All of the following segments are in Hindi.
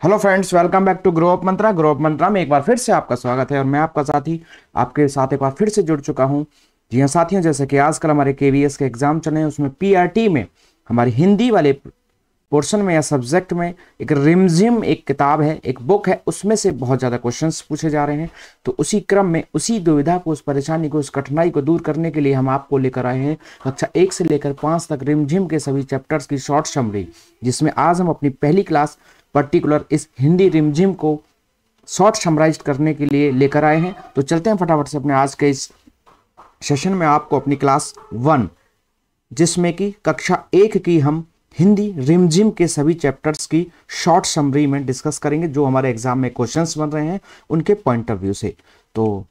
Hello friends, welcome back to grow up mantra. Grow up mantra में एक बार फिर से आपका स्वागत है और मैं आपका साथी आपके साथ एक बार फिर से जुड़ चुका हूं। जी हाँ साथियों, जैसे कि आजकल हमारे केवीएस के एग्जाम चले हैं, उसमें पीआरटी में हमारी हिंदी वाले पोर्शन में या सब्जेक्ट में एक रिमझिम एक किताब है, एक बुक है, उसमें से बहुत ज़्यादा क्वेश्चंस पूछे जा रहे हैं। तो उसी क्रम में उसी दुविधा को, उस परेशानी को, उस कठिनाई को दूर करने के लिए हम आपको लेकर आए हैं कक्षा 1 से लेकर 5 तक रिमझिम के सभी चैप्टर्स की शॉर्ट समरी, जिसमें आज हम अपनी पहली क्लास पर्टिकुलर इस हिंदी रिमझिम को शॉर्ट समराइज करने के लिए लेकर आए हैं। तो चलते हैं फटाफट से अपने आज के इस सेशन में। आपको अपनी क्लास 1 जिसमें कि कक्षा 1 की हम हिंदी रिमझिम के सभी चैप्टर्स की शॉर्ट समरी में डिस्कस करेंगे, जो हमारे एग्जाम में क्वेश्चंस बन रहे हैं उनके पॉइंट ऑफ व्यू से। तो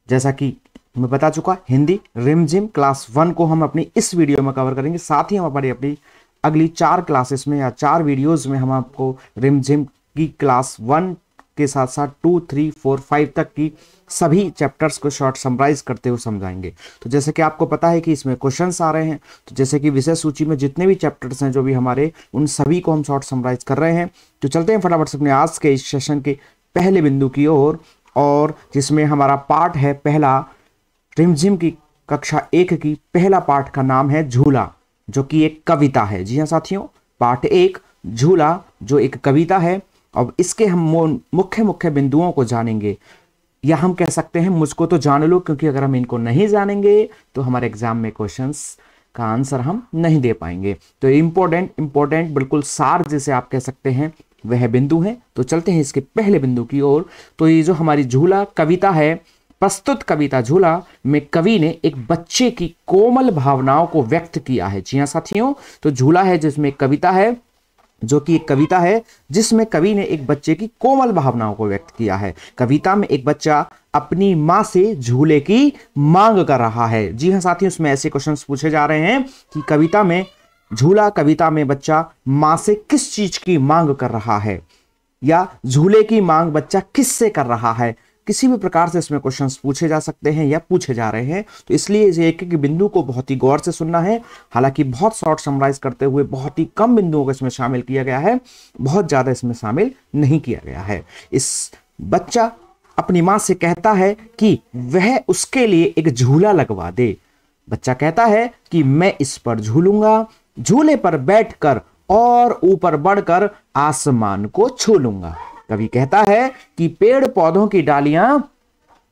जैसा कि मैं बता चुका, हिंदी रिमझिम क्लास 1 को हम अपनी इस वीडियो में कवर करेंगे। साथ ही हम अपनी अगली 4 क्लासेस में या 4 वीडियोस में हम आपको रिमझिम की क्लास 1 के साथ साथ 2, 3, 4, 5 तक की सभी चैप्टर्स को शॉर्ट समराइज करते हुए समझाएंगे। तो जैसे कि आपको पता है कि इसमें क्वेश्चंस आ रहे हैं, तो जैसे कि विषय सूची में जितने भी चैप्टर्स हैं जो भी हमारे, उन सभी को हम शॉर्ट समराइज कर रहे हैं। तो चलते हैं फटाफट से अपने आज के इस सेशन के पहले बिंदु की ओर, और जिसमें हमारा पार्ट है पहला, रिमझिम की कक्षा 1 की पहला पार्ट का नाम है झूला, जो कि एक कविता है। जी हाँ साथियों, पार्ट 1 झूला जो एक कविता है। अब इसके हम मुख्य मुख्य बिंदुओं को जानेंगे, या हम कह सकते हैं मुझको तो जान लो, क्योंकि अगर हम इनको नहीं जानेंगे तो हमारे एग्जाम में क्वेश्चंस का आंसर हम नहीं दे पाएंगे। तो इंपॉर्टेंट बिल्कुल सार जिसे आप कह सकते हैं वह बिंदु है। तो चलते हैं इसके पहले बिंदु की ओर। तो ये जो हमारी झूला कविता है, प्रस्तुत कविता झूला में कवि ने एक बच्चे की कोमल भावनाओं को व्यक्त किया है। जी हाँ साथियों, तो झूला है जिसमें कविता है, जो कि एक कविता है जिसमें कवि ने एक बच्चे की कोमल भावनाओं को व्यक्त किया है। कविता में एक बच्चा अपनी मां से झूले की मांग कर रहा है। जी हाँ साथियों, इसमें ऐसे क्वेश्चंस पूछे जा रहे हैं कि कविता में झूला कविता में बच्चा मां से किस चीज की मांग कर रहा है, या झूले की मांग बच्चा किससे कर रहा है। किसी भी प्रकार से इसमें क्वेश्चंस पूछे जा सकते हैं या पूछे जा रहे हैं। तो इसलिए इस एक एक बिंदु को बहुत ही गौर से सुनना है। हालांकि बहुत शॉर्ट समराइज करते हुए बहुत ही कम बिंदुओं को इसमें शामिल किया गया है, बहुत ज्यादा इसमें शामिल नहीं किया गया है। इस बच्चा अपनी मां से कहता है कि वह उसके लिए एक झूला लगवा दे। बच्चा कहता है कि मैं इस पर झूलूंगा, झूले पर बैठकर और ऊपर बढ़कर आसमान को छू लूंगा। कवि कहता है कि पेड़ पौधों की डालियां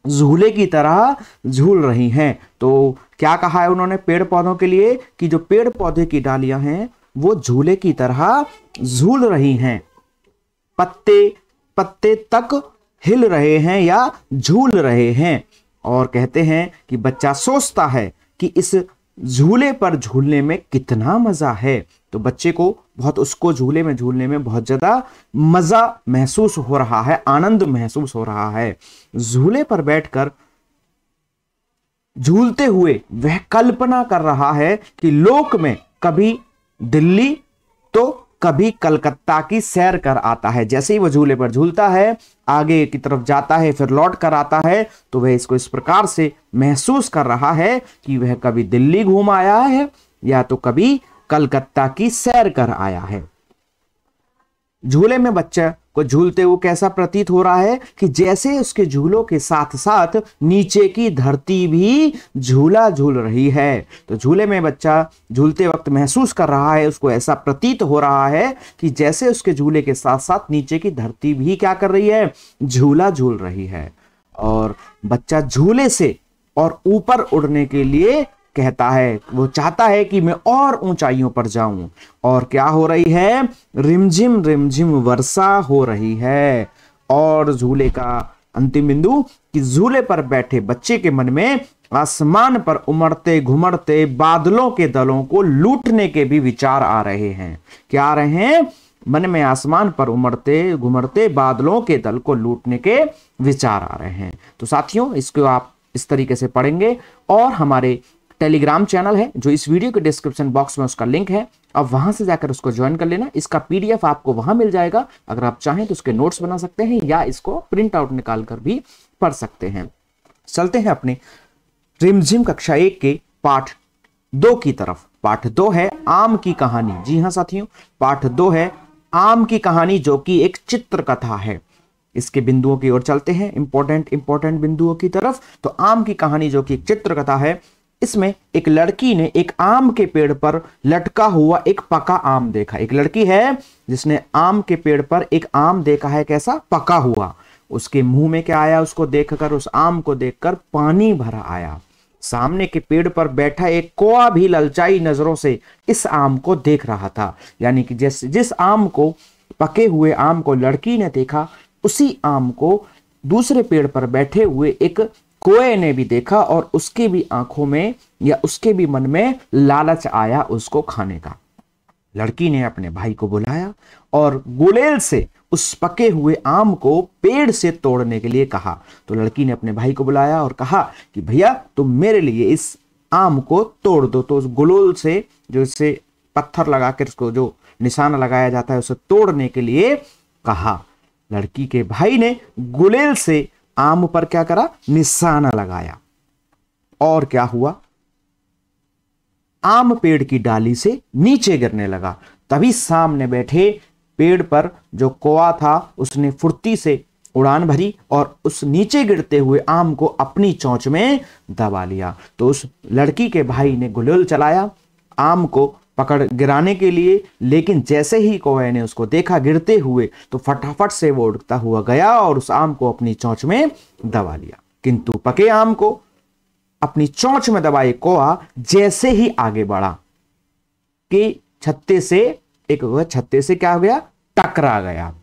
झूले की तरह झूल रही हैं। तो क्या कहा है उन्होंने पेड़ पौधों के लिए, कि जो पेड़ पौधे की डालियां हैं वो झूले की तरह झूल रही हैं, पत्ते पत्ते तक हिल रहे हैं या झूल रहे हैं। और कहते हैं कि बच्चा सोचता है कि इस झूले पर झूलने में कितना मजा है। तो बच्चे को बहुत उसको झूले में झूलने में बहुत ज्यादा मजा महसूस हो रहा है, आनंद महसूस हो रहा है। झूले पर बैठकर झूलते हुए वह कल्पना कर रहा है कि लोक में कभी दिल्ली तो कभी कलकत्ता की सैर कर आता है। जैसे ही वह झूले पर झूलता है, आगे की तरफ जाता है, फिर लौट कर आता है, तो वह इसको इस प्रकार से महसूस कर रहा है कि वह कभी दिल्ली घूम आया है या तो कभी कलकत्ता की सैर कर आया है। झूले में बच्चा को झूलते हुए कैसा प्रतीत हो रहा है कि जैसे उसके झूलों के साथ साथ नीचे की धरती भी झूला झूल रही है। तो झूले में बच्चा झूलते वक्त महसूस कर रहा है, उसको ऐसा प्रतीत हो रहा है कि जैसे उसके झूले के साथ साथ नीचे की धरती भी क्या कर रही है, झूला झूल रही है। और बच्चा झूले से और ऊपर उड़ने के लिए कहता है, वो चाहता है कि मैं और ऊंचाइयों पर जाऊं। और क्या हो रही है, रिमझिम रिमझिम वर्षा हो रही है। और झूले का अंतिम बिंदु कि झूले पर बैठे बच्चे के मन में आसमान पर उमड़ते घुमड़ते बादलों के दलों को लूटने के भी विचार आ रहे हैं। क्या आ रहे हैं, मन में आसमान पर उमड़ते घुमड़ते बादलों के दल को लूटने के विचार आ रहे हैं। तो साथियों, इसको आप इस तरीके से पढ़ेंगे। और हमारे टेलीग्राम चैनल है जो इस वीडियो के डिस्क्रिप्शन बॉक्स में उसका लिंक है, अब वहां से जाकर उसको ज्वाइन कर लेना। इसका पीडीएफ आपको वहां मिल जाएगा। अगर आप चाहें तो उसके नोट्स बना सकते हैं या इसको प्रिंट आउट निकाल कर भी पढ़ सकते हैं। चलते हैं अपने रिमझिम कक्षा 1 के पाठ 2 की तरफ। पाठ 2 है आम की कहानी। जी हां साथियों, पाठ 2 है आम की कहानी, जो कि एक चित्र कथा है। इसके बिंदुओं की ओर चलते हैं, इंपॉर्टेंट बिंदुओं की तरफ। तो आम की कहानी जो कि एक चित्र कथा है, इसमें एक लड़की ने एक आम के पेड़ पर लटका हुआ एक पका आम देखा। एक लड़की है जिसने आम के पेड़ पर एक आम देखा है, कैसा, पका हुआ। उसके मुंह में क्या आया, उसको देखकर, उस आम को देखकर पानी भरा आया। सामने के पेड़ पर बैठा एक कौआ भी ललचाई नजरों से इस आम को देख रहा था। यानी कि जिस आम को, पके हुए आम को लड़की ने देखा, उसी आम को दूसरे पेड़ पर बैठे हुए एक कौए ने भी देखा और उसके भी आंखों में या उसके भी मन में लालच आया उसको खाने का। लड़की ने अपने भाई को बुलाया और गुलेल से उस पके हुए आम को पेड़ से तोड़ने के लिए कहा। तो लड़की ने अपने भाई को बुलाया और कहा कि भैया तुम मेरे लिए इस आम को तोड़ दो। तो उस गुलेल से, जो इससे पत्थर लगाकर इसको जो निशाना लगाया जाता है, उसे तोड़ने के लिए कहा। लड़की के भाई ने गुलेल से आम पर क्या करा, निशाना लगाया। और क्या हुआ, आम पेड़ की डाली से नीचे गिरने लगा। तभी सामने बैठे पेड़ पर जो कौआ था, उसने फुर्ती से उड़ान भरी और उस नीचे गिरते हुए आम को अपनी चोंच में दबा लिया। तो उस लड़की के भाई ने गुलेल चलाया आम को पकड़ गिराने के लिए, लेकिन जैसे ही कौवे ने उसको देखा गिरते हुए, तो फटाफट से वो उड़ता हुआ गया और उस आम को अपनी चोंच में दबा लिया। किंतु पके आम को अपनी चोंच में दबाए कौआ जैसे ही आगे बढ़ा कि छत्ते से क्या हो गया, टकरा गया।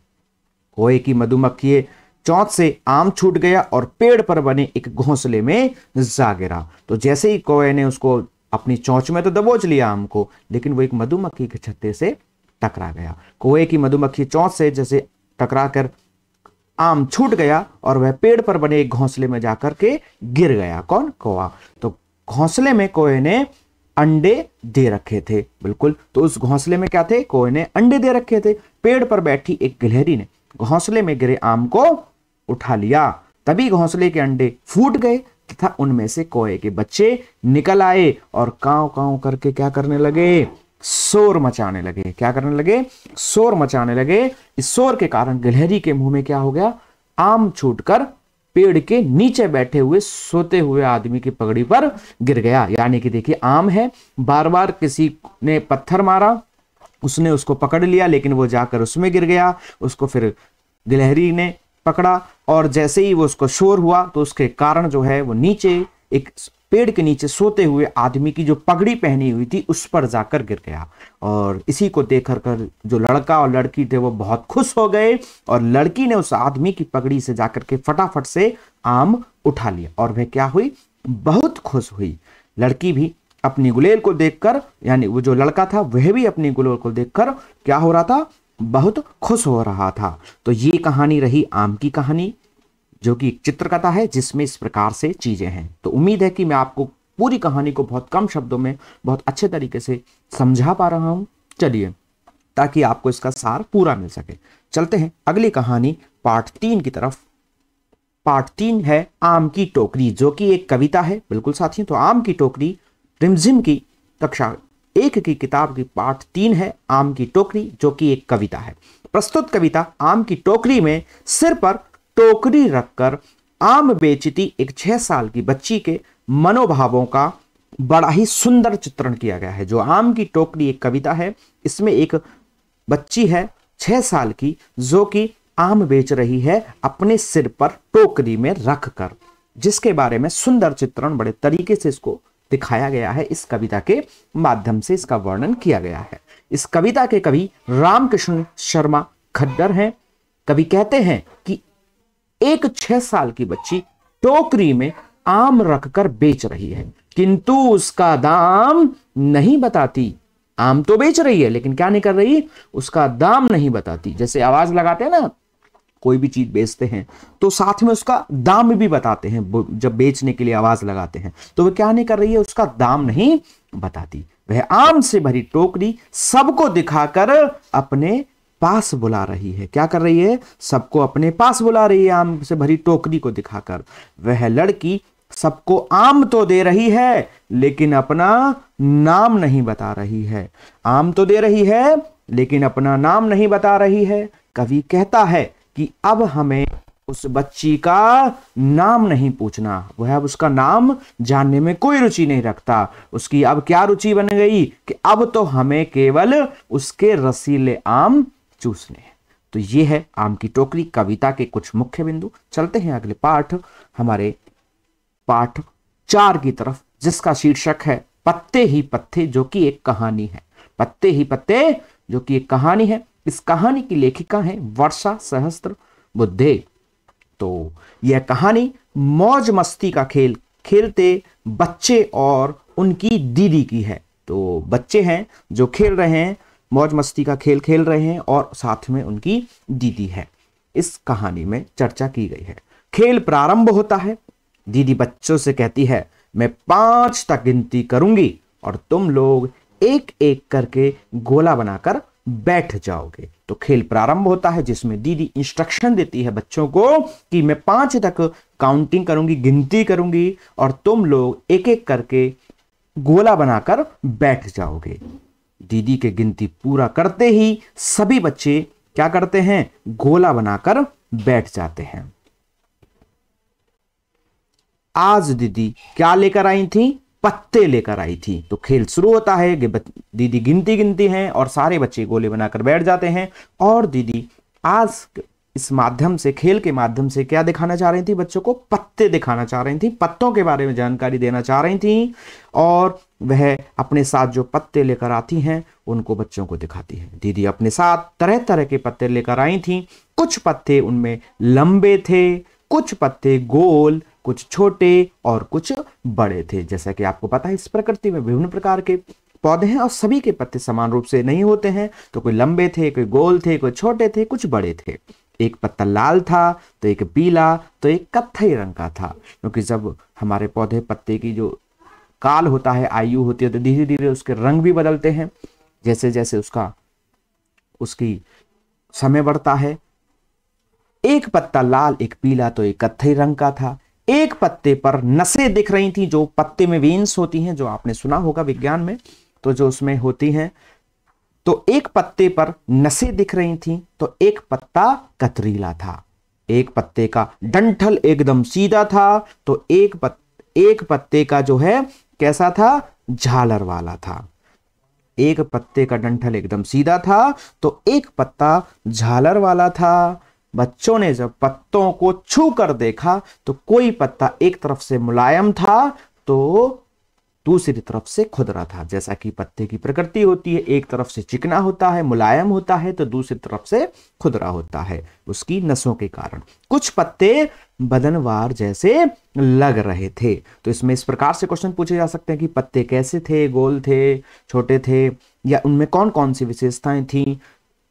कौए की मधुमक्खी चोंच से आम छूट गया और पेड़ पर बने एक घोंसले में जा गिरा। तो जैसे ही कौए ने उसको अपनी चोंच में तो दबोच लिया आम को, लेकिन वो एक मधुमक्खी के छत्ते से टकरा गया। कौए की मधुमक्खी चोंच से जैसे टकरा कर आम छूट गया और वह पेड़ पर बने एक घोंसले में जाकर के गिर गया। कौन, कौआ। तो घोंसले में कौए ने अंडे दे रखे थे, बिल्कुल। तो उस घोंसले में क्या थे, कौए ने अंडे दे रखे थे। पेड़ पर बैठी एक गिलहरी ने घोंसले में गिरे आम को उठा लिया। तभी घोंसले के अंडे फूट गए तथा उनमें से कौए के बच्चे निकल आए और कांव कांव करके क्या करने लगे, शोर मचाने लगे। क्या करने लगे, शोर मचाने लगे। इस शोर के कारण गिलहरी के मुंह में क्या हो गया, आम छूटकर पेड़ के नीचे बैठे हुए सोते हुए आदमी की पगड़ी पर गिर गया। यानी कि देखिए, आम है, बार बार किसी ने पत्थर मारा, उसने उसको पकड़ लिया, लेकिन वो जाकर उसमें गिर गया। उसको फिर गिलहरी ने पकड़ा और जैसे ही वो उसको शोर हुआ, तो उसके कारण जो है वो नीचे एक पेड़ के नीचे सोते हुए आदमी की जो पगड़ी पहनी हुई थी उस पर जाकर गिर गया। और इसी को देखकर जो लड़का और लड़की थे वो बहुत खुश हो गए और लड़की ने उस आदमी की पगड़ी से जाकर के फटाफट से आम उठा लिया और वह क्या हुई, बहुत खुश हुई। लड़की भी अपनी गुलेल को देखकर, यानी वो जो लड़का था वह भी अपनी गुलेल को देखकर क्या हो रहा था, बहुत खुश हो रहा था। तो ये कहानी रही आम की कहानी, जो कि एक चित्रकथा है जिसमें इस प्रकार से चीजें हैं। तो उम्मीद है कि मैं आपको पूरी कहानी को बहुत कम शब्दों में बहुत अच्छे तरीके से समझा पा रहा हूं। चलिए, ताकि आपको इसका सार पूरा मिल सके, चलते हैं अगली कहानी पार्ट 3 की तरफ। पार्ट 3 है आम की टोकरी, जो कि एक कविता है। बिल्कुल साथियों, तो आम की टोकरी रिमझिम की कक्षा 1 की किताब की पार्ट 3 है आम की टोकरी, जो कि एक कविता है। प्रस्तुत कविता आम की टोकरी में सिर पर टोकरी रखकर आम बेचती एक 6 साल की बच्ची के मनोभावों का बड़ा ही सुंदर चित्रण किया गया है। जो आम की टोकरी एक कविता है, इसमें एक बच्ची है 6 साल की, जो कि आम बेच रही है अपने सिर पर टोकरी में रखकर, जिसके बारे में सुंदर चित्रण बड़े तरीके से इसको दिखाया गया है। इस कविता के माध्यम से इसका वर्णन किया गया है। इस कविता के कवि रामकृष्ण शर्मा खड्डर हैं। कवि कहते हैं कि एक 6 साल की बच्ची टोकरी में आम रखकर बेच रही है, किंतु उसका दाम नहीं बताती। आम तो बेच रही है, लेकिन क्या नहीं कर रही, उसका दाम नहीं बताती। जैसे आवाज लगाते हैं ना, कोई भी चीज बेचते हैं तो साथ में उसका दाम भी बताते हैं। जब बेचने के लिए आवाज लगाते हैं तो वह क्या नहीं कर रही है, उसका दाम नहीं बताती। वह आम से भरी टोकरी सबको दिखाकर अपने पास बुला रही है। क्या कर रही है, सबको अपने पास बुला रही है आम से भरी टोकरी को दिखाकर। वह लड़की सबको आम तो दे रही है, लेकिन अपना नाम नहीं बता रही है। आम तो दे रही है, लेकिन अपना नाम नहीं बता रही है। कवि कहता है कि अब हमें उस बच्ची का नाम नहीं पूछना, वह अब उसका नाम जानने में कोई रुचि नहीं रखता। उसकी अब क्या रुचि बन गई कि अब तो हमें केवल उसके रसीले आम चूसने हैं। तो ये है आम की टोकरी कविता के कुछ मुख्य बिंदु। चलते हैं अगले पाठ, हमारे पाठ 4 की तरफ, जिसका शीर्षक है पत्ते ही पत्ते, जो कि एक कहानी है। पत्ते ही पत्ते जो कि एक कहानी है। इस कहानी की लेखिका है वर्षा सहस्त्रबुद्धे। तो यह कहानी मौज मस्ती का खेल खेलते बच्चे और उनकी दीदी की है। तो बच्चे हैं जो खेल रहे हैं, मौज मस्ती का खेल खेल रहे हैं, और साथ में उनकी दीदी है। इस कहानी में चर्चा की गई है। खेल प्रारंभ होता है। दीदी बच्चों से कहती है, मैं 5 तक गिनती करूंगी और तुम लोग एक एक करके गोला बनाकर बैठ जाओगे। तो खेल प्रारंभ होता है जिसमें दीदी इंस्ट्रक्शन देती है बच्चों को कि मैं 5 तक काउंटिंग करूंगी, गिनती करूंगी, और तुम लोग एक एक करके गोला बनाकर बैठ जाओगे। दीदी के गिनती पूरा करते ही सभी बच्चे क्या करते हैं, गोला बनाकर बैठ जाते हैं। आज दीदी क्या लेकर आई थी, पत्ते लेकर आई थी। तो खेल शुरू होता है कि दीदी गिनती गिनती हैं और सारे बच्चे गोले बनाकर बैठ जाते हैं। और दीदी आज इस माध्यम से, खेल के माध्यम से क्या दिखाना चाह रही थी, बच्चों को पत्ते दिखाना चाह रही थी, पत्तों के बारे में जानकारी देना चाह रही थी। और वह अपने साथ जो पत्ते लेकर आती हैं उनको बच्चों को दिखाती है। दीदी अपने साथ तरह तरह के पत्ते लेकर आई थी। कुछ पत्ते उनमें लंबे थे, कुछ पत्ते गोल, कुछ छोटे और कुछ बड़े थे। जैसा कि आपको पता है इस प्रकृति में विभिन्न प्रकार के पौधे हैं और सभी के पत्ते समान रूप से नहीं होते हैं। तो कोई लंबे थे, कोई गोल थे, कोई छोटे थे, कुछ बड़े थे। एक पत्ता लाल था, तो एक पीला, तो एक कत्थई रंग का था। क्योंकि जब हमारे पौधे पत्ते की जो काल होता है, आयु होती है, तो धीरे धीरे उसके रंग भी बदलते हैं जैसे जैसे उसकी समय बढ़ता है। एक पत्ता लाल, एक पीला, तो एक कत्थई रंग का था। एक पत्ते पर नसें दिख रही थी, जो पत्ते में वेन्स होती हैं, जो आपने सुना होगा विज्ञान में, तो जो उसमें होती हैं। तो एक पत्ते पर नसें दिख रही थी, तो एक पत्ता कतरीला था। एक पत्ते का डंठल एकदम सीधा था, तो एक पत्ते का जो है कैसा था, झालर वाला था। एक पत्ते का डंठल एकदम सीधा था, तो एक पत्ता झालर वाला था। बच्चों ने जब पत्तों को छू कर देखा तो कोई पत्ता एक तरफ से मुलायम था तो दूसरी तरफ से खुरदरा था। जैसा कि पत्ते की प्रकृति होती है, एक तरफ से चिकना होता है, मुलायम होता है, तो दूसरी तरफ से खुरदरा होता है उसकी नसों के कारण। कुछ पत्ते बदनवार जैसे लग रहे थे। तो इसमें इस प्रकार से क्वेश्चन पूछे जा सकते हैं कि पत्ते कैसे थे, गोल थे, छोटे थे, या उनमें कौन कौन सी विशेषताएं थी,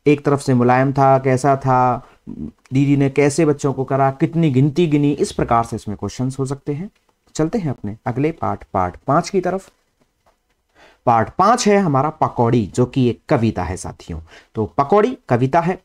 एक तरफ से मुलायम था, कैसा था, दीदी ने कैसे बच्चों को करा, कितनी गिनती गिनी। इस प्रकार से इसमें क्वेश्चंस हो सकते हैं। चलते हैं अपने अगले पाठ 5 की तरफ। पाठ 5 है हमारा पकौड़ी, जो कि एक कविता है साथियों। तो पकौड़ी कविता है।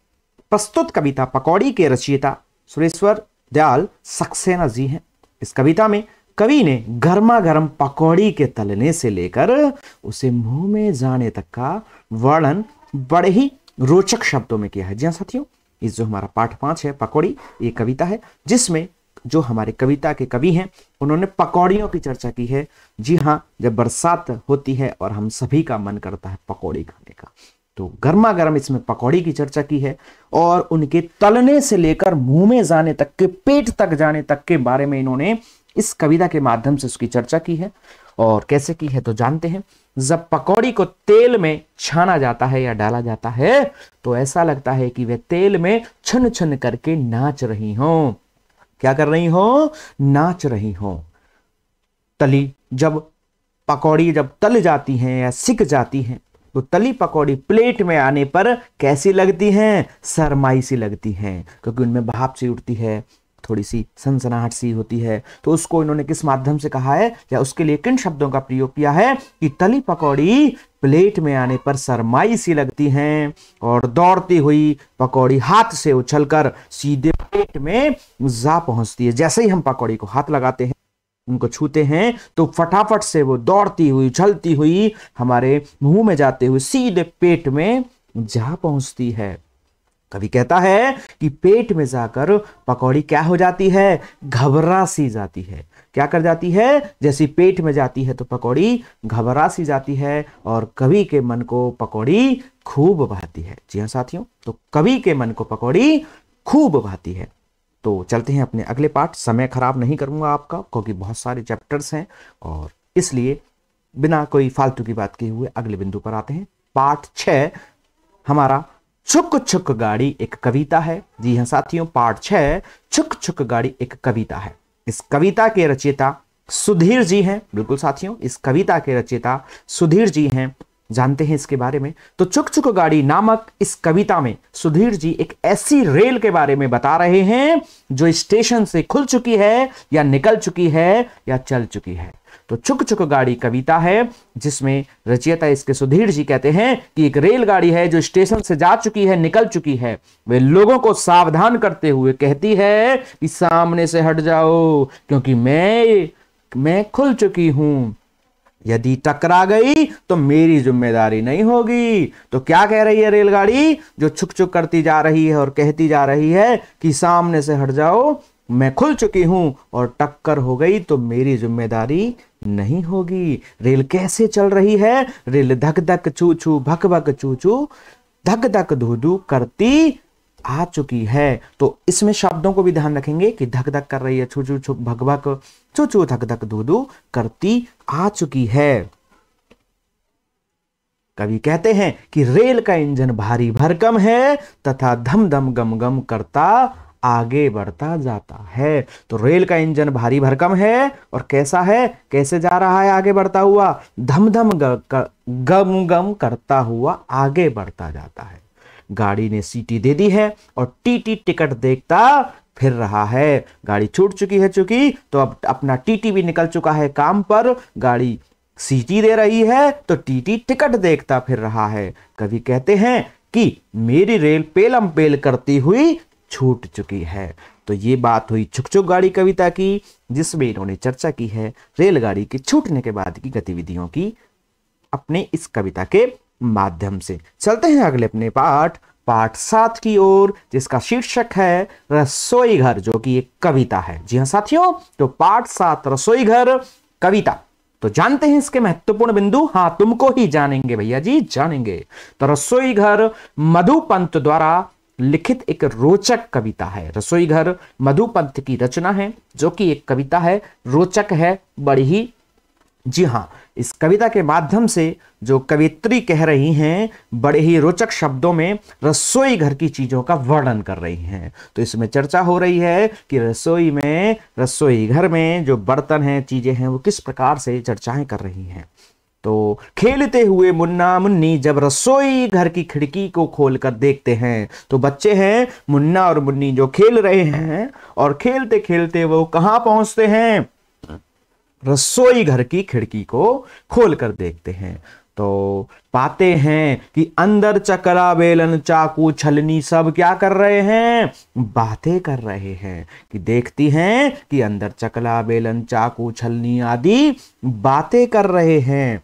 प्रस्तुत कविता पकौड़ी के रचयिता सुरेश्वर दयाल सक्सेना जी हैं। इस कविता में कवि ने गर्मा गर्म पकौड़ी के तलने से लेकर उसे मुंह में जाने तक का वर्णन बड़े ही रोचक शब्दों में किया है। जी हाँ साथियों, इस जो हमारा पाठ 5 है पकौड़ी, ये कविता है जिसमें जो हमारे कविता के कवि हैं उन्होंने पकौड़ियों की चर्चा की है। जी हाँ, जब बरसात होती है और हम सभी का मन करता है पकौड़ी खाने का, तो गर्मा गर्म इसमें पकौड़ी की चर्चा की है और उनके तलने से लेकर मुंह में जाने तक के, पेट तक जाने तक के बारे में इन्होंने इस कविता के माध्यम से उसकी चर्चा की है। और कैसे की है तो जानते हैं। जब पकौड़ी को तेल में छाना जाता है या डाला जाता है तो ऐसा लगता है कि वे तेल में छन छन करके नाच रही हों। क्या कर रही हो, नाच रही हो। पकौड़ी जब तल जाती हैं या सिक जाती हैं तो तली पकौड़ी प्लेट में आने पर कैसी लगती हैं, सरमाई सी लगती हैं, क्योंकि उनमें भाप सी उठती है, थोड़ी सी सनसनाहट सी होती है। तो उसको इन्होंने किस माध्यम से कहा है या उसके लिए किन शब्दों का प्रयोग किया है कि तली पकौड़ी प्लेट में आने पर सरमाई सी लगती हैं और दौड़ती हुई पकौड़ी हाथ से उछलकर सीधे पेट में जा पहुंचती है। जैसे ही हम पकौड़ी को हाथ लगाते हैं, उनको छूते हैं, तो फटाफट से वो दौड़ती हुई, उछलती हुई हमारे मुंह में जाते हुए सीधे पेट में जा पहुंचती है। कवि कहता है कि पेट में जाकर पकौड़ी क्या हो जाती है, घबरा सी जाती है। क्या कर जाती है, जैसी पेट में जाती है तो पकौड़ी घबरा सी जाती है और कवि के मन को पकौड़ी खूब भाती है। जी हाँ साथियों, तो कवि के मन को पकौड़ी खूब भाती है। तो चलते हैं अपने अगले पाठ। समय खराब नहीं करूंगा आपका, क्योंकि बहुत सारे चैप्टर्स हैं और इसलिए बिना कोई फालतू की बात किए हुए अगले बिंदु पर आते हैं। पाठ 6 हमारा छुक छुक गाड़ी एक कविता है। जी हाँ साथियों, पाठ 6 छुक छुक गाड़ी एक कविता है। इस कविता के रचयिता सुधीर जी हैं। बिल्कुल साथियों, इस कविता के रचयिता सुधीर जी हैं। जानते हैं इसके बारे में। तो चुक चुक गाड़ी नामक इस कविता में सुधीर जी एक ऐसी रेल के बारे में बता रहे हैं जो स्टेशन से खुल चुकी है या निकल चुकी है या चल चुकी है। तो चुक चुक गाड़ी कविता है जिसमें रचयिता इसके सुधीर जी कहते हैं कि एक रेलगाड़ी है जो स्टेशन से जा चुकी है, निकल चुकी है। वे लोगों को सावधान करते हुए कहती है कि सामने से हट जाओ, क्योंकि मैं खुल चुकी हूं। यदि टकरा गई तो मेरी जिम्मेदारी नहीं होगी। तो क्या कह रही है रेलगाड़ी, जो छुक छुक करती जा रही है और कहती जा रही है कि सामने से हट जाओ, मैं खुल चुकी हूं और टक्कर हो गई तो मेरी जिम्मेदारी नहीं होगी। रेल कैसे चल रही है, रेल धक धक छू छू भक भक चू चू धक धक धू धू करती आ चुकी है। तो इसमें शब्दों को भी ध्यान रखेंगे कि धक धक कर रही है, छू छू छू भक भक चू चू धक धक धू धू करती आ चुकी है। कवि कहते हैं कि रेल का इंजन भारी भरकम है तथा धम धम गम गम करता आगे बढ़ता जाता है। तो रेल का इंजन भारी भरकम है और कैसा है, कैसे जा रहा है आगे बढ़ता हुआ, धम धम गम गम करता हुआ आगे बढ़ता जाता है। गाड़ी ने सीटी दे दी है और टीटी टिकट देखता फिर रहा है। गाड़ी छूट चुकी है चूंकि, तो अब अपना टीटी भी निकल चुका है काम पर। गाड़ी सीटी दे रही है तो टीटी टिकट देखता फिर रहा है। कवि कहते हैं कि मेरी रेल पेलम पेल करती हुई छूट चुकी है। तो ये बात हुई छुक छुक गाड़ी कविता की, जिसमें इन्होंने चर्चा की है रेलगाड़ी के छूटने के बाद की गतिविधियों की अपने इस कविता के माध्यम से। चलते हैं अगले अपने पाठ 7 की ओर, जिसका शीर्षक है रसोई घर, जो कि एक कविता है। जी हाँ साथियों, तो पाठ 7 रसोई घर कविता। तो जानते हैं इसके महत्वपूर्ण बिंदु। हाँ, तुमको ही जानेंगे भैया जी, जानेंगे। तो रसोई घर मधुपंत द्वारा लिखित एक रोचक कविता है। रसोई घर मधुपंत की रचना है, जो कि एक कविता है, रोचक है बड़ी ही। जी हाँ, इस कविता के माध्यम से जो कवित्री कह रही हैं, बड़े ही रोचक शब्दों में रसोई घर की चीजों का वर्णन कर रही हैं। तो इसमें चर्चा हो रही है कि रसोई घर में जो बर्तन हैं, चीजें हैं, वो किस प्रकार से चर्चाएं कर रही हैं। तो खेलते हुए मुन्ना मुन्नी जब रसोई घर की खिड़की को खोलकर देखते हैं, तो बच्चे हैं मुन्ना और मुन्नी जो खेल रहे हैं, और खेलते खेलते वो कहां पहुंचते हैं, रसोई घर की खिड़की को खोलकर देखते हैं। तो पाते हैं कि अंदर चकला बेलन चाकू छलनी सब क्या कर रहे हैं, बातें कर रहे हैं। कि देखती हैं कि अंदर चकला बेलन चाकू छलनी आदि बातें कर रहे हैं।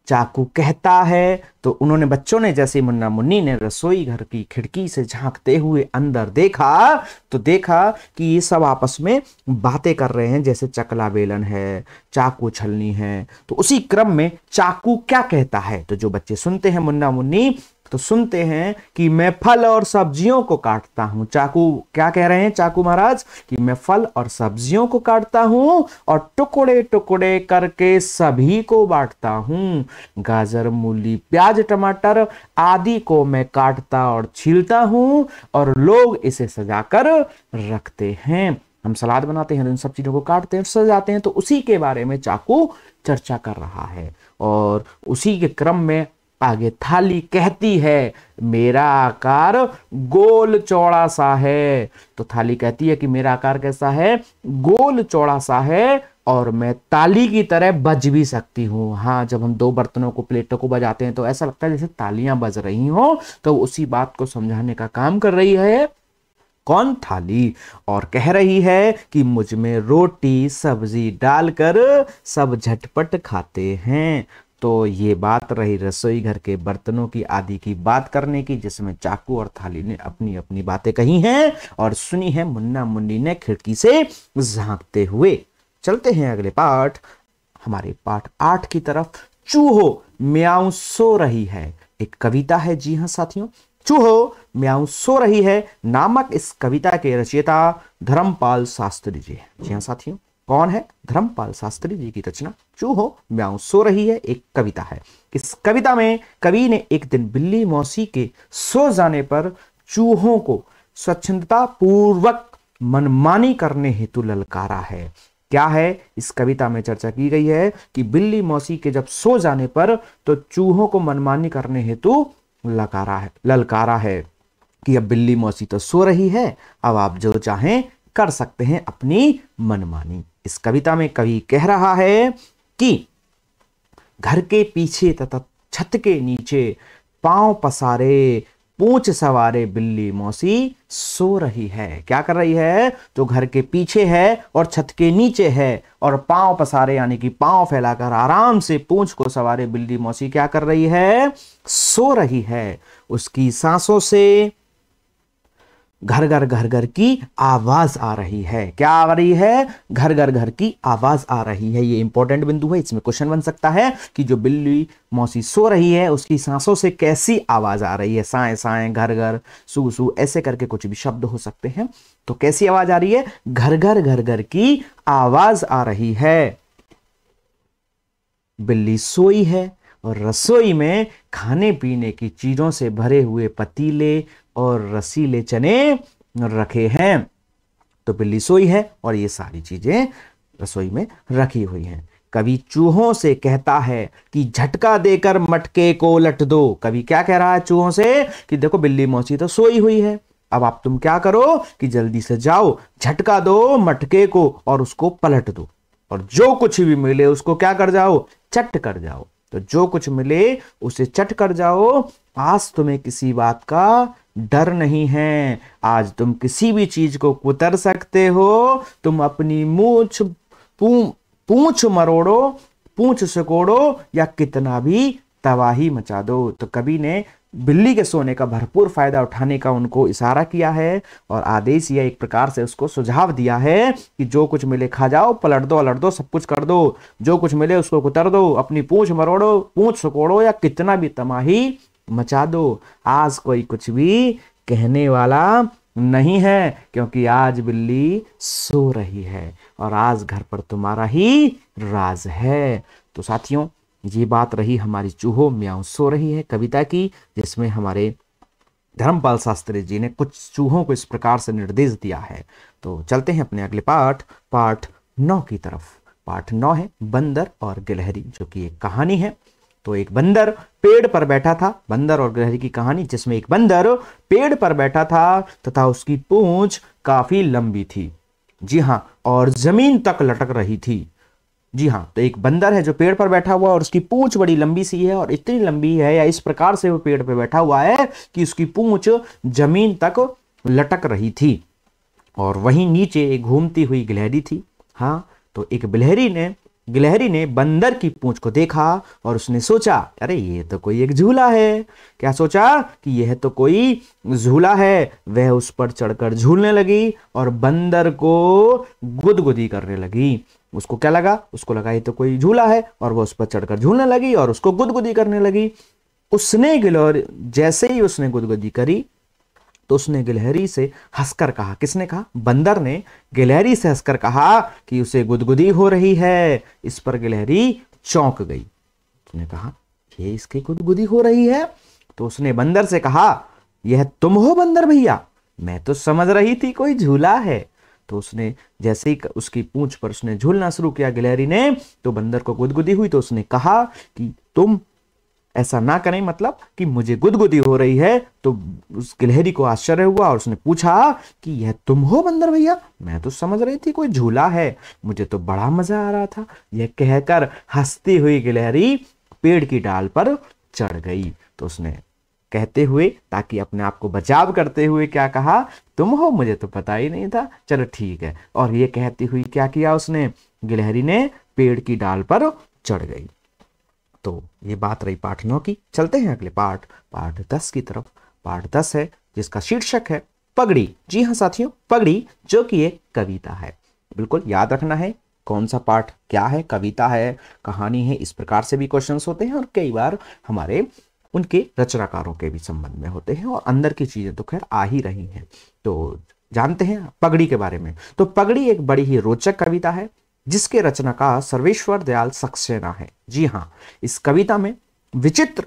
चाकू कहता है, तो उन्होंने, बच्चों ने, जैसे मुन्ना मुन्नी ने रसोई घर की खिड़की से झांकते हुए अंदर देखा, तो देखा कि ये सब आपस में बातें कर रहे हैं, जैसे चकला बेलन है, चाकू छलनी है। तो उसी क्रम में चाकू क्या कहता है, तो जो बच्चे सुनते हैं मुन्ना मुन्नी, तो सुनते हैं कि मैं फल और सब्जियों को काटता हूं। चाकू क्या कह रहे हैं, चाकू महाराज, कि मैं फल और सब्जियों को काटता हूं और टुकड़े टुकड़े करके सभी को बांटता हूं। गाजर मूली प्याज टमाटर आदि को मैं काटता और छीलता हूं और लोग इसे सजाकर रखते हैं। हम सलाद बनाते हैं, इन सब चीजों को काटते हैं, सजाते हैं। तो उसी के बारे में चाकू चर्चा कर रहा है। और उसी के क्रम में आगे थाली कहती है मेरा आकार गोल चौड़ा सा है। तो थाली कहती है कि मेरा आकार कैसा है, गोल चौड़ा सा है, और मैं ताली की तरह बज भी सकती हूँ। हाँ, जब हम दो बर्तनों को, प्लेटों को बजाते हैं तो ऐसा लगता है जैसे तालियां बज रही हो। तो उसी बात को समझाने का काम कर रही है कौन, थाली। और कह रही है कि मुझ में रोटी सब्जी डालकर सब झटपट खाते हैं। तो ये बात रही रसोई घर के बर्तनों की आदि की बात करने की, जिसमें चाकू और थाली ने अपनी अपनी बातें कही हैं और सुनी है मुन्ना मुन्नी ने खिड़की से झांकते हुए। चलते हैं अगले पाठ, हमारे पाठ 8 की तरफ। चूहो म्याऊं सो रही है एक कविता है। जी हाँ साथियों, चूहो म्याऊं सो रही है नामक इस कविता के रचयिता धर्मपाल शास्त्री जी हैं। जी हाँ साथियों, कौन है? धर्मपाल शास्त्री जी की रचना चूहो म्याऊं सो रही है एक कविता है। इस कविता में कवि ने एक दिन बिल्ली मौसी के सो जाने पर चूहों को स्वच्छंदता पूर्वक मनमानी करने हेतु ललकारा है। क्या है? इस कविता में चर्चा की गई है कि बिल्ली मौसी के जब सो जाने पर तो चूहों को मनमानी करने हेतु ललकारा है कि अब बिल्ली मौसी तो सो रही है, अब आप जो चाहें कर सकते हैं अपनी मनमानी। इस कविता में कवि कह रहा है कि घर के पीछे तथा छत के नीचे पांव पसारे पूंछ सवारे बिल्ली मौसी सो रही है। क्या कर रही है? जो घर के पीछे है और छत के नीचे है और पांव पसारे यानी कि पांव फैलाकर आराम से पूंछ को सवारे बिल्ली मौसी क्या कर रही है? सो रही है। उसकी सांसों से घर घर की आवाज आ रही है। क्या आ रही है? घर की आवाज आ रही है। ये इंपॉर्टेंट बिंदु है, इसमें क्वेश्चन बन सकता है कि जो बिल्ली मौसी सो रही है उसकी सांसों से कैसी आवाज आ रही है। साए साए, घर सू सू, ऐसे करके कुछ भी शब्द हो सकते हैं। तो कैसी आवाज आ रही है? घर की आवाज आ रही है। बिल्ली सोई है और रसोई में खाने पीने की चीजों से भरे हुए पतीले और रसीले चने रखे हैं। तो बिल्ली सोई है और ये सारी चीजें रसोई में रखी हुई हैं। कवि चूहों से कहता है कि झटका देकर मटके को उलट दो। कवि क्या कह रहा है चूहों से? कि देखो बिल्ली मौसी तो सोई हुई है, अब आप तुम क्या करो कि जल्दी से जाओ, झटका दो मटके को और उसको पलट दो, और जो कुछ भी मिले उसको क्या कर जाओ? चट कर जाओ। तो जो कुछ मिले उसे चट कर जाओ। आज तुम्हें किसी बात का डर नहीं है, आज तुम किसी भी चीज को कुतर सकते हो। तुम अपनी पूंछ मरोड़ो, पूंछ सकोड़ो या कितना भी तबाही मचा दो। तो कवि ने बिल्ली के सोने का भरपूर फायदा उठाने का उनको इशारा किया है और आदेश या एक प्रकार से उसको सुझाव दिया है कि जो कुछ मिले खा जाओ, पलट दो, अलट दो, सब कुछ कर दो, जो कुछ मिले उसको कुतर दो, अपनी पूंछ मरोड़ो, पूंछ सकोड़ो या कितना भी तबाही मचा दो। आज कोई कुछ भी कहने वाला नहीं है, क्योंकि आज बिल्ली सो रही है और आज घर पर तुम्हारा ही राज है। तो साथियों, ये बात रही हमारी चूहो म्याऊं सो रही है कविता की, जिसमें हमारे धर्मपाल शास्त्री जी ने कुछ चूहों को इस प्रकार से निर्देश दिया है। तो चलते हैं अपने अगले पाठ 9 की तरफ। पाठ 9 है बंदर और गिलहरी, जो कि एक कहानी है। तो एक बंदर पेड़ पर बैठा था, बंदर और गिलहरी की कहानी, जिसमें एक बंदर पेड़ पर बैठा था तथा उसकी पूंछ काफी लंबी थी। जी हाँ, और जमीन तक लटक रही थी। जी हाँ, तो एक बंदर है जो पेड़ पर बैठा हुआ और उसकी पूंछ बड़ी लंबी सी है, और इतनी लंबी है या इस प्रकार से वो पेड़ पर बैठा हुआ है कि उसकी पूंछ जमीन तक लटक रही थी। और वहीं नीचे एक घूमती हुई गिलहरी थी। हाँ, तो एक गिलहरी ने बंदर की पूंछ को देखा और उसने सोचा, अरे ये तो कोई एक झूला है। क्या सोचा? कि यह तो कोई झूला है। वह उस पर चढ़कर झूलने लगी और बंदर को गुदगुदी करने लगी। उसको क्या लगा? उसको लगा ये तो कोई झूला है, और वह उस पर चढ़कर झूलने लगी और उसको गुदगुदी करने लगी। जैसे ही उसने गुदगुदी करी तो उसने गिलहरी से हंसकर कहा, किसने कहा? बंदर ने गिलहरी से हंसकर कहा कि उसे गुदगुदी हो रही है। इस पर गिलहरी चौंक गई। उसने कहा, ये इसकी गुदगुदी हो रही है? तो उसने बंदर से कहा, यह तुम हो बंदर भैया? मैं तो समझ रही थी कोई झूला है। तो उसने जैसे ही उसकी पूंछ पर उसने झूलना शुरू किया गिलहरी ने, तो बंदर को गुदगुदी हुई। तो उसने कहा कि तुम ऐसा ना करें, मतलब कि मुझे गुदगुदी हो रही है। तो उस गिलहरी को आश्चर्य हुआ और उसने पूछा कि यह तुम हो बंदर भैया? मैं तो समझ रही थी कोई झूला है, मुझे तो बड़ा मजा आ रहा था। यह कहकर हंसती हुई गिलहरी पेड़ की डाल पर चढ़ गई। तो उसने कहते हुए, ताकि अपने आप को बचाव करते हुए, क्या कहा? तुम हो? मुझे तो पता ही नहीं था, चलो ठीक है। और ये कहती हुई क्या किया उसने? गिलहरी ने पेड़ की डाल पर चढ़ गई। तो ये बात रही पाठ 9 की। चलते हैं अगले पाठ 10 की तरफ। पाठ 10 है जिसका शीर्षक है पगड़ी। जी हाँ साथियों, पगड़ी जो कि एक कविता है। बिल्कुल याद रखना है कौन सा पाठ क्या है, कविता है, कहानी है, इस प्रकार से भी क्वेश्चंस होते हैं और कई बार हमारे उनके रचनाकारों के भी संबंध में होते हैं और अंदर की चीजें तो खैर आ ही रही हैं। तो जानते हैं पगड़ी के बारे में। तो पगड़ी एक बड़ी ही रोचक कविता है जिसके रचनाकार सर्वेश्वर दयाल सक्सेना है। जी हाँ, इस कविता में विचित्र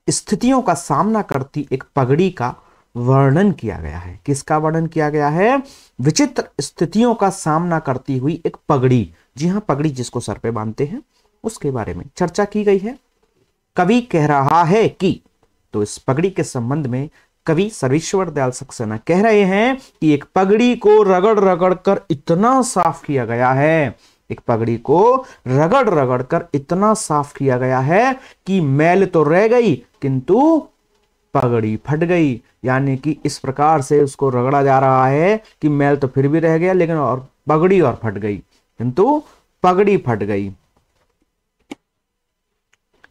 स्थितियों का सामना करती एक पगड़ी का वर्णन किया गया है। किसका वर्णन किया गया है? विचित्र स्थितियों का सामना करती हुई एक पगड़ी। जी हाँ, पगड़ी जिसको सर पे बांधते हैं उसके बारे में चर्चा की गई है। कवि कह रहा है कि, तो इस पगड़ी के संबंध में कवि सर्वेश्वर दयाल सक्सेना कह रहे हैं कि एक पगड़ी को रगड़ रगड़ कर इतना साफ किया गया है, एक पगड़ी को रगड़ रगड़ कर इतना साफ किया गया है कि मैल तो रह गई किंतु पगड़ी फट गई। यानी कि इस प्रकार से उसको रगड़ा जा रहा है कि मैल तो फिर भी रह गया लेकिन और पगड़ी और फट गई, किंतु पगड़ी फट गई।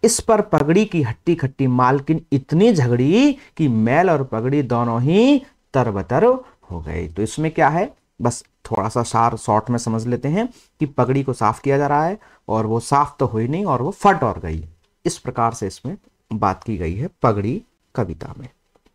इस पर पगड़ी की हट्टी खट्टी मालकिन इतनी झगड़ी कि मैल और पगड़ी दोनों ही तरबतर हो गए। तो इसमें क्या है, बस थोड़ा सा सार शॉर्ट में समझ लेते हैं कि पगड़ी को साफ किया जा रहा है और वो साफ तो हुई नहीं और वो फट और गई। इस प्रकार से इसमें बात की गई है पगड़ी कविता में।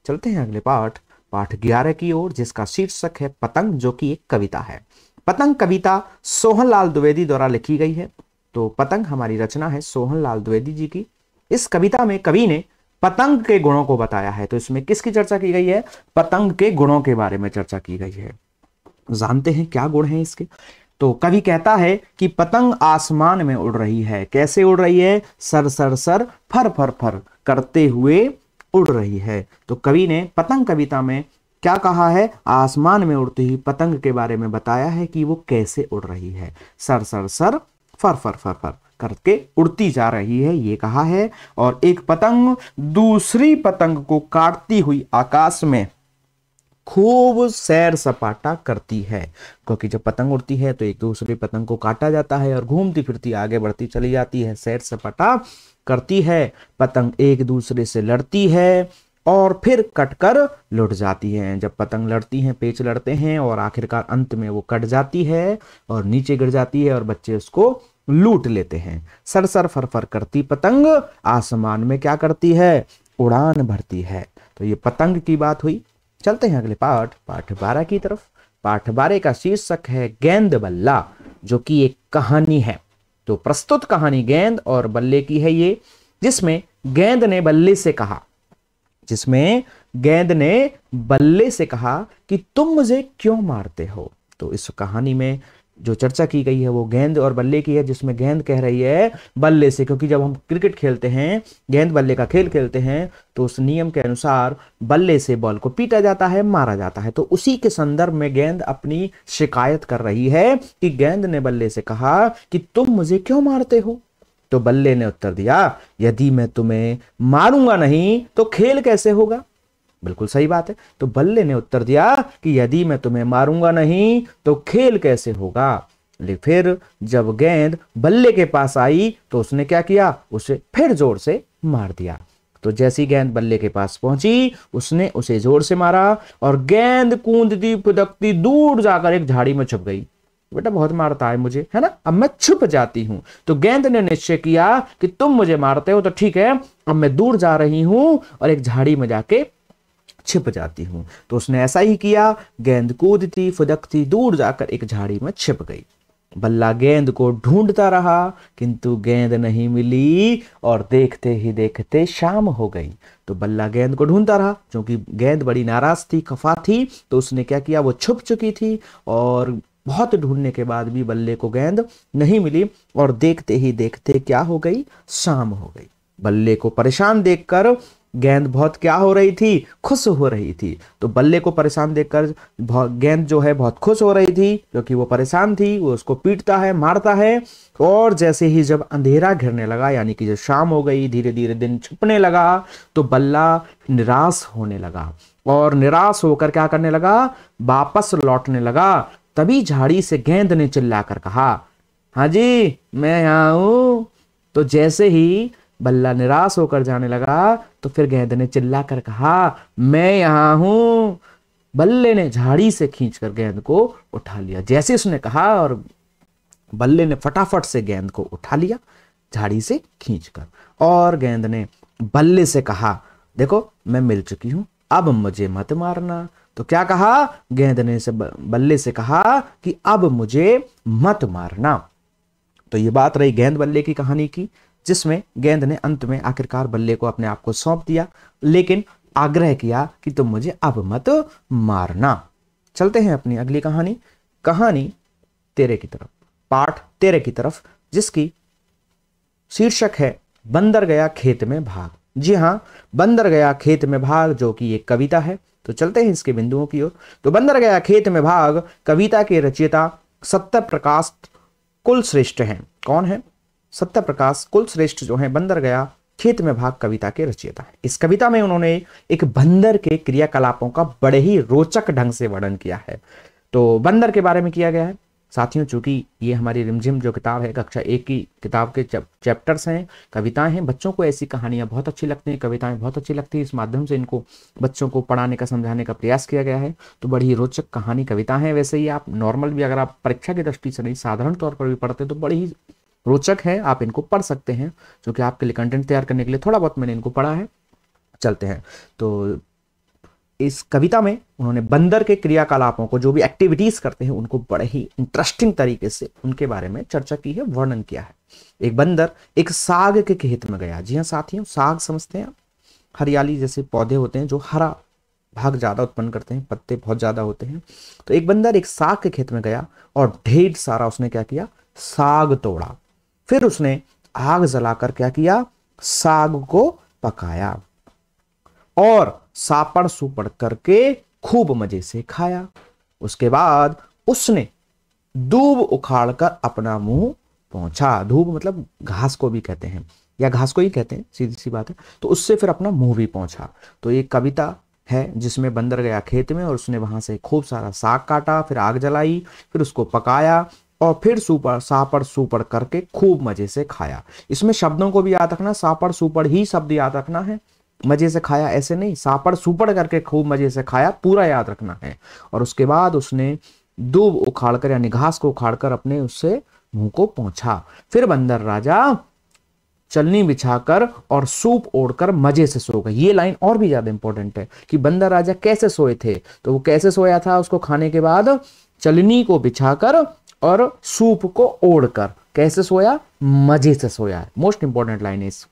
चलते हैं अगले पाठ 11 की ओर जिसका शीर्षक है पतंग जो कि एक कविता है। पतंग कविता सोहनलाल द्विवेदी द्वारा लिखी गई है। तो पतंग हमारी रचना है सोहनलाल द्विवेदी जी की। इस कविता में कवि ने पतंग के गुणों को बताया है। तो इसमें किसकी चर्चा की गई है? पतंग के गुणों के बारे में चर्चा की गई है। जानते हैं क्या गुण हैं इसके। तो कवि कहता है कि पतंग आसमान में उड़ रही है। कैसे उड़ रही है? सर सर सर फर फर फर करते हुए उड़ रही है। तो कवि ने पतंग कविता में क्या कहा है? आसमान में उड़ती हुई पतंग के बारे में बताया है कि वो कैसे उड़ रही है। सर सर सर फर फर फर फर करके उड़ती जा रही है, ये कहा है। और एक पतंग दूसरी पतंग को काटती हुई आकाश में खूब सैर सपाटा करती है। क्योंकि जब पतंग उड़ती है तो एक दूसरी पतंग को काटा जाता है और घूमती फिरती आगे बढ़ती चली जाती है, सैर सपाटा करती है। पतंग एक दूसरे से लड़ती है और फिर कटकर लुट जाती हैं। जब पतंग लड़ती हैं, पेच लड़ते हैं और आखिरकार अंत में वो कट जाती है और नीचे गिर जाती है और बच्चे उसको लूट लेते हैं। सर सर फर फर करती पतंग आसमान में क्या करती है? उड़ान भरती है। तो ये पतंग की बात हुई। चलते हैं अगले पाठ 12 की तरफ। पाठ 12 का शीर्षक है गेंद बल्ला जो कि एक कहानी है। तो प्रस्तुत कहानी गेंद और बल्ले की है ये, जिसमें गेंद ने बल्ले से कहा कि तुम मुझे क्यों मारते हो। तो इस कहानी में जो चर्चा की गई है वो गेंद और बल्ले की है, जिसमें गेंद कह रही है बल्ले से, क्योंकि जब हम क्रिकेट खेलते हैं, गेंद बल्ले का खेल खेलते हैं, तो उस नियम के अनुसार बल्ले से बॉल को पीटा जाता है, मारा जाता है। तो उसी के संदर्भ में गेंद अपनी शिकायत कर रही है कि गेंद ने बल्ले से कहा कि तुम मुझे क्यों मारते हो। तो बल्ले ने उत्तर दिया, यदि मैं तुम्हें मारूंगा नहीं तो खेल कैसे होगा। बिल्कुल सही बात है। तो बल्ले ने उत्तर दिया कि यदि मैं तुम्हें मारूंगा नहीं तो खेल कैसे होगा। लेकिन फिर जब गेंद बल्ले के पास आई तो उसने क्या किया? उसे फिर जोर से मार दिया। तो जैसी गेंद बल्ले के पास पहुंची उसने उसे जोर से मारा और गेंद कूदती फुदकती दूर जाकर एक झाड़ी में छुप गई। बेटा बहुत मारता है मुझे, है ना, अब मैं छुप जाती हूं। तो गेंद ने निश्चय किया कि तुम मुझे मारते हो तो ठीक है, अब मैं दूर जा रही हूं और एक झाड़ी में जाके छिप जाती हूं। तो उसने ऐसा ही किया। गेंद कूदती फुदकती दूर जाकर एक झाड़ी में छिप गई। बल्ला गेंद को ढूंढता रहा किंतु गेंद नहीं मिली और देखते ही देखते शाम हो गई। तो बल्ला गेंद को ढूंढता रहा, क्योंकि गेंद बड़ी नाराज थी, खफा थी। तो उसने क्या किया? वो छुप चुकी थी और बहुत ढूंढने के बाद भी बल्ले को गेंद नहीं मिली और देखते ही देखते क्या हो गई? शाम हो गई। बल्ले को परेशान देखकर गेंद बहुत क्या हो रही थी? खुश हो रही थी। तो बल्ले को परेशान देखकर गेंद जो है बहुत खुश हो रही थी, क्योंकि वो परेशान थी। वो उसको पीटता है, मारता है। और जैसे ही जब अंधेरा घिरने लगा, यानी कि जब शाम हो गई, धीरे धीरे दिन छुपने लगा, तो बल्ला निराश होने लगा और निराश होकर क्या करने लगा? वापस लौटने लगा। तभी झाड़ी से गेंद ने चिल्लाकर कहा, हाँ जी मैं यहाँ हूं, तो जैसे ही बल्ला निराश होकर जाने लगा तो फिर गेंद ने चिल्ला कर कहा, मैं यहां हूं। बल्ले ने झाड़ी से खींचकर गेंद को उठा लिया। जैसे उसने कहा और बल्ले ने फटाफट से गेंद को उठा लिया झाड़ी से खींचकर, और गेंद ने बल्ले से कहा, देखो मैं मिल चुकी हूं, अब मुझे मत मारना। तो क्या कहा गेंद ने से बल्ले से कहा कि अब मुझे मत मारना। तो ये बात रही गेंद बल्ले की कहानी की, जिसमें गेंद ने अंत में आखिरकार बल्ले को अपने आप को सौंप दिया, लेकिन आग्रह किया कि तुम मुझे अब मत मारना। चलते हैं अपनी अगली कहानी, कहानी तेरे की तरफ, पाठ तेरे की तरफ, जिसकी शीर्षक है बंदर गया खेत में भाग। जी हां, बंदर गया खेत में भाग, जो कि एक कविता है। तो चलते हैं इसके बिंदुओं की ओर। तो बंदर गया खेत में भाग कविता के रचयिता सत्यप्रकाश कुलश्रेष्ठ हैं। कौन है? सत्यप्रकाश कुलश्रेष्ठ जो है बंदर गया खेत में भाग कविता के रचयिता है। इस कविता में उन्होंने एक बंदर के क्रियाकलापों का बड़े ही रोचक ढंग से वर्णन किया है। तो बंदर के बारे में किया गया है। साथियों, चूंकि ये हमारी रिमझिम जो किताब है, कक्षा 1 की किताब के चैप्टर्स हैं, कविताएं हैं, बच्चों को ऐसी कहानियां बहुत अच्छी लगती हैं, कविताएं बहुत अच्छी लगती हैं। इस माध्यम से इनको बच्चों को पढ़ाने का, समझाने का प्रयास किया गया है। तो बड़ी रोचक कहानी कविता है। वैसे ही आप नॉर्मल भी, अगर आप परीक्षा की दृष्टि से नहीं, साधारण तौर पर भी पढ़ते हैं तो बड़ी ही रोचक है, आप इनको पढ़ सकते हैं, क्योंकि आपके लिए कंटेंट तैयार करने के लिए थोड़ा बहुत मैंने इनको पढ़ा है। चलते हैं। तो इस कविता में उन्होंने बंदर के क्रियाकलापों को, जो भी एक्टिविटीज करते हैं, उनको बड़े ही इंटरेस्टिंग तरीके से उनके बारे में चर्चा की है, वर्णन किया है। एक बंदर एक साग के खेत में गया। जी हाँ साथियों, साग समझते हैं, हरियाली जैसे पौधे होते हैं जो हरा भाग ज्यादा उत्पन्न करते हैं, पत्ते बहुत ज्यादा होते हैं। तो एक बंदर एक साग के खेत में गया और ढेर सारा उसने क्या किया, साग तोड़ा। फिर उसने आग जलाकर क्या किया, साग को पकाया और सापड़ सुपड़ करके खूब मजे से खाया। उसके बाद उसने दूब उखाड़कर अपना मुंह पहुंचा। दूब मतलब घास को भी कहते हैं, या घास को ही कहते हैं, सीधी सी बात है। तो उससे फिर अपना मुंह भी पहुंचा। तो एक कविता है जिसमें बंदर गया खेत में और उसने वहां से खूब सारा साग काटा, फिर आग जलाई, फिर उसको पकाया और फिर सापड़ सुपड़ करके खूब मजे से खाया। इसमें शब्दों को भी याद रखना, सापड़ सुपड़ ही शब्द याद रखना है, मजे से खाया ऐसे नहीं, सापड़ सुपड़ करके खूब मजे से खाया पूरा याद रखना है। और उसके बाद उसने दूब उखाड़कर यानी घास को उखाड़कर अपने उससे मुंह को पहुंचा। फिर बंदर राजा चलनी बिछाकर और सूप ओढ़कर मजे से सो गए। ये लाइन और भी ज्यादा इंपॉर्टेंट है कि बंदर राजा कैसे सोए थे। तो वो कैसे सोया था, उसको खाने के बाद चलनी को बिछाकर और सूप को ओढ़कर कैसे सोया, मजे से सोया है। मोस्ट इंपॉर्टेंट लाइन है इस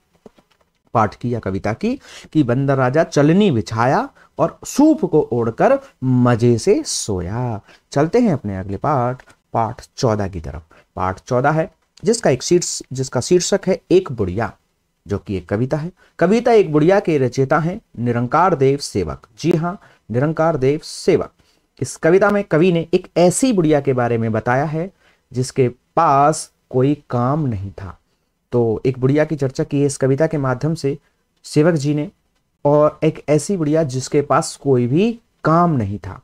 पाठ की या कविता की, कि बंदर राजा चलनी बिछाया और सूप को ओढ़कर मजे से सोया। चलते हैं अपने अगले पाठ, पाठ 14 की तरफ। पाठ 14 है जिसका शीर्षक है एक बुढ़िया, जो कि एक कविता है। कविता एक बुढ़िया के रचयिता हैं निरंकार देव सेवक। जी हाँ, निरंकार देव सेवक। इस कविता में कवि ने एक ऐसी बुढ़िया के बारे में बताया है जिसके पास कोई काम नहीं था। तो एक बुढ़िया की चर्चा की है इस कविता के माध्यम से सेवक जी ने, और एक ऐसी बुढ़िया जिसके पास कोई भी काम नहीं था,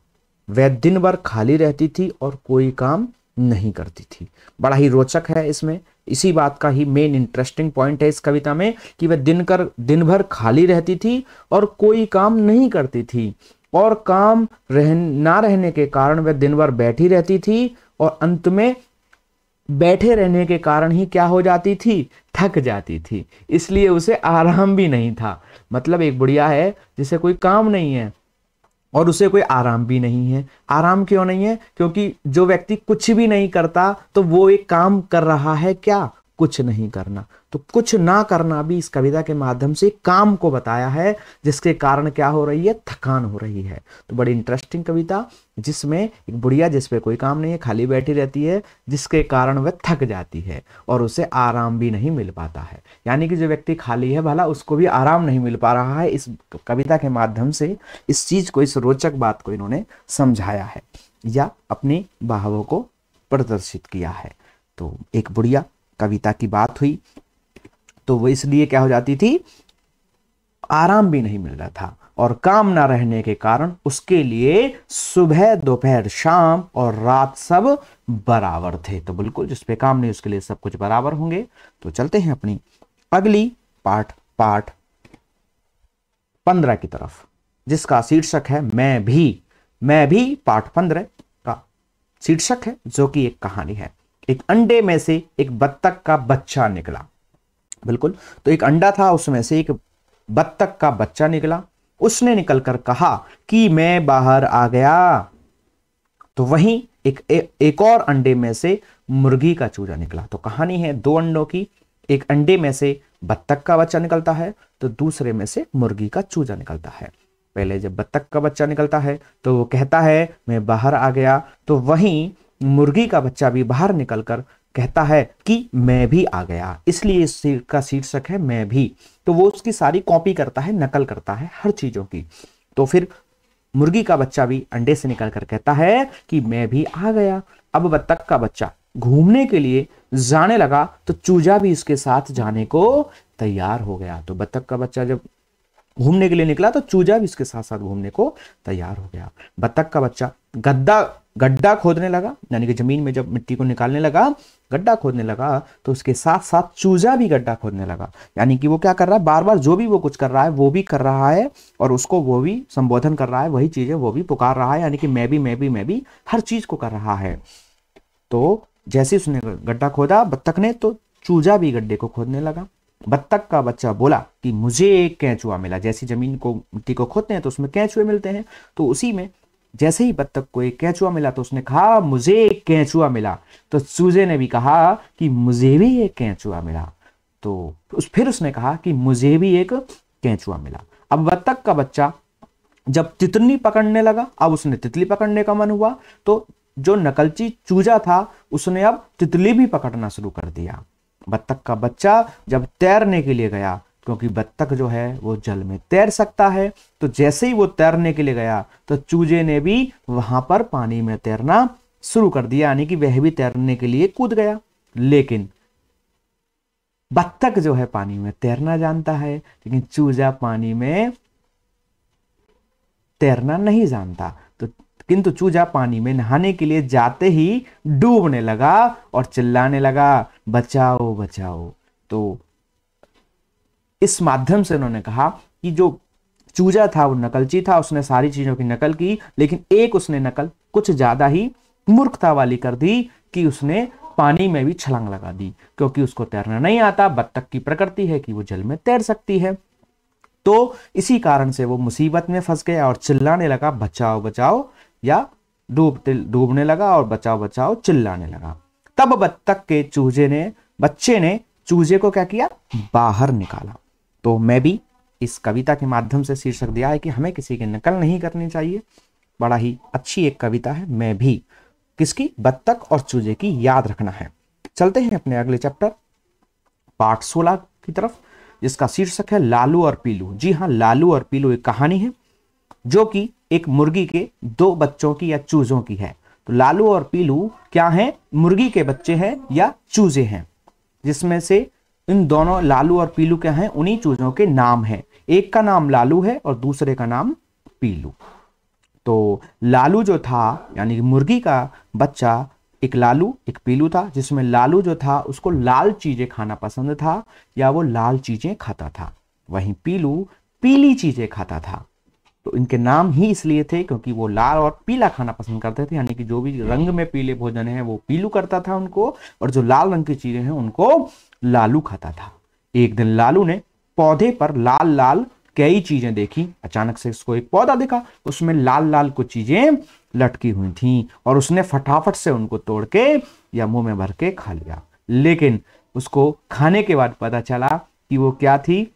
वह दिन भर खाली रहती थी और कोई काम नहीं करती थी। बड़ा ही रोचक है इसमें, इसी बात का ही मेन इंटरेस्टिंग पॉइंट है इस कविता में कि वह दिन भर खाली रहती थी और कोई काम नहीं करती थी, और काम ना रहने के कारण वह दिन भर बैठी रहती थी और अंत में बैठे रहने के कारण ही क्या हो जाती थी, थक जाती थी, इसलिए उसे आराम भी नहीं था। मतलब एक बुढ़िया है जिसे कोई काम नहीं है और उसे कोई आराम भी नहीं है। आराम क्यों नहीं है? क्योंकि जो व्यक्ति कुछ भी नहीं करता तो वो एक काम कर रहा है, क्या, कुछ नहीं करना। तो कुछ ना करना भी इस कविता के माध्यम से काम को बताया है, जिसके कारण क्या हो रही है, थकान हो रही है। तो बड़ी इंटरेस्टिंग कविता, जिसमें एक बुढ़िया जिस पे कोई काम नहीं है, खाली बैठी रहती है, जिसके कारण वह थक जाती है और उसे आराम भी नहीं मिल पाता है। यानी कि जो व्यक्ति खाली है भला उसको भी आराम नहीं मिल पा रहा है। इस कविता के माध्यम से इस चीज को, इस रोचक बात को इन्होंने समझाया है या अपनी भावों को प्रदर्शित किया है। तो एक बुढ़िया कविता की बात हुई तो वो इसलिए क्या हो जाती थी, आराम भी नहीं मिल रहा था और काम ना रहने के कारण उसके लिए सुबह दोपहर शाम और रात सब बराबर थे। तो बिल्कुल जिस पे काम नहीं उसके लिए सब कुछ बराबर होंगे। तो चलते हैं अपनी अगली पाठ 15 की तरफ, जिसका शीर्षक है मैं भी। पाठ 15 का शीर्षक है जो कि एक कहानी है। एक अंडे में से एक बत्तख का बच्चा निकला। बिल्कुल, तो एक अंडा था, उसमें से एक बत्तख का बच्चा निकला। उसने निकलकर कहा कि मैं बाहर आ गया। तो वहीं एक और अंडे में से मुर्गी का चूजा निकला। तो कहानी है दो अंडों की। एक अंडे में से बत्तख का बच्चा निकलता है तो दूसरे में से मुर्गी का चूजा निकलता है। पहले जब बत्तख का बच्चा निकलता है तो वो कहता है मैं बाहर आ गया, तो वहीं मुर्गी का बच्चा भी बाहर निकलकर कहता है कि मैं भी आ गया। इसलिए इस का शीर्षक है मैं भी। तो वो उसकी सारी कॉपी करता है, नकल करता है हर चीजों की। तो फिर मुर्गी का बच्चा भी अंडे से निकलकर कहता है कि मैं भी आ गया। अब बत्तख का बच्चा घूमने के लिए जाने लगा तो चूजा भी इसके साथ जाने को तैयार हो गया। तो बत्तख का बच्चा जब घूमने के लिए निकला तो चूजा भी इसके साथ साथ घूमने को तैयार हो गया। बत्तख का बच्चा गड्ढा खोदने लगा, यानी कि जमीन में जब मिट्टी को निकालने लगा, गड्ढा खोदने लगा, तो उसके साथ साथ चूजा भी गड्ढा खोदने लगा। यानी कि वो क्या कर रहा है, बार बार जो भी वो कुछ कर रहा है वो भी कर रहा है और उसको वो भी संबोधन कर रहा है, वही चीजें वो भी पुकार रहा है। यानी कि मैं भी हर चीज को कर रहा है। तो जैसे उसने गड्ढा खोदा बत्तख ने, तो चूजा भी गड्ढे को खोदने लगा। बत्तख का बच्चा बोला कि मुझे एक केंचुआ मिला। जैसी जमीन को मिट्टी को खोदते हैं तो उसमें केंचुए मिलते हैं, तो उसी में जैसे ही बत्तख को एक केंचुआ मिला तो उसने कहा मुझे एक केंचुआ मिला। तो चूजे ने भी कहा कि मुझे भी एक केंचुआ मिला। तो फिर उसने कहा कि मुझे भी एक केंचुआ मिला। अब बत्तख का बच्चा जब तितली पकड़ने लगा, अब उसने तितली पकड़ने का मन हुआ, तो जो नकलची चूजा था उसने अब तितली भी पकड़ना शुरू कर दिया। बत्तख का बच्चा जब तैरने के लिए गया, क्योंकि बत्तख जो है वो जल में तैर सकता है, तो जैसे ही वो तैरने के लिए गया तो चूजे ने भी वहां पर पानी में तैरना शुरू कर दिया, यानी कि वह भी तैरने के लिए कूद गया। लेकिन बत्तख जो है पानी में तैरना जानता है, लेकिन चूजा पानी में तैरना नहीं जानता। तो किंतु चूजा पानी में नहाने के लिए जाते ही डूबने लगा और चिल्लाने लगा बचाओ बचाओ। तो इस माध्यम से उन्होंने कहा कि जो चूजा था वो नकलची था, उसने सारी चीजों की नकल की, लेकिन एक उसने नकल कुछ ज्यादा ही मूर्खता वाली कर दी कि उसने पानी में भी छलांग लगा दी, क्योंकि उसको तैरना नहीं आता। बत्तख की प्रकृति है कि वो जल में तैर सकती है। तो इसी कारण से वो मुसीबत में फंस गया और चिल्लाने लगा बचाओ बचाओ, या डूबने लगा और बचाओ बचाओ चिल्लाने लगा। तब बत्तख के बच्चे ने चूजे को क्या किया, बाहर निकाला। तो मैं भी इस कविता के माध्यम से शीर्षक दिया है कि हमें किसी की नकल नहीं करनी चाहिए। बड़ा ही अच्छी एक कविता है मैं भी, किसकी, बत्तख और चूजे की, याद रखना है। चलते हैं अपने अगले चैप्टर पाठ 16 की तरफ, जिसका शीर्षक है लालू और पीलू। जी हाँ, लालू और पीलू एक कहानी है जो कि एक मुर्गी के दो बच्चों की या चूजों की है। तो लालू और पीलू क्या हैं, मुर्गी के बच्चे हैं या चूजे हैं, जिसमें से इन दोनों लालू और पीलू क्या हैं, उन्हीं चूजों के नाम हैं। एक का नाम लालू है और दूसरे का नाम पीलू। तो लालू जो था यानी कि मुर्गी का बच्चा, एक लालू एक पीलू था, जिसमें लालू जो था उसको लाल चीजें खाना पसंद था या वो लाल चीजें खाता था, वहीं पीलू पीली चीजें खाता था। तो इनके नाम ही इसलिए थे क्योंकि वो लाल और पीला खाना पसंद करते थे, यानी कि जो भी रंग में पीले भोजन है वो पीलू करता था उनको, और जो लाल रंग की चीजें हैं उनको लालू खाता था। एक दिन लालू ने पौधे पर लाल लाल कई चीजें देखी। अचानक से उसको एक पौधा दिखा, उसमें लाल लाल कुछ चीजें लटकी हुई थीं और उसने फटाफट से उनको तोड़ के या मुंह में भर के खा लिया। लेकिन उसको खाने के बाद पता चला कि वो क्या थी,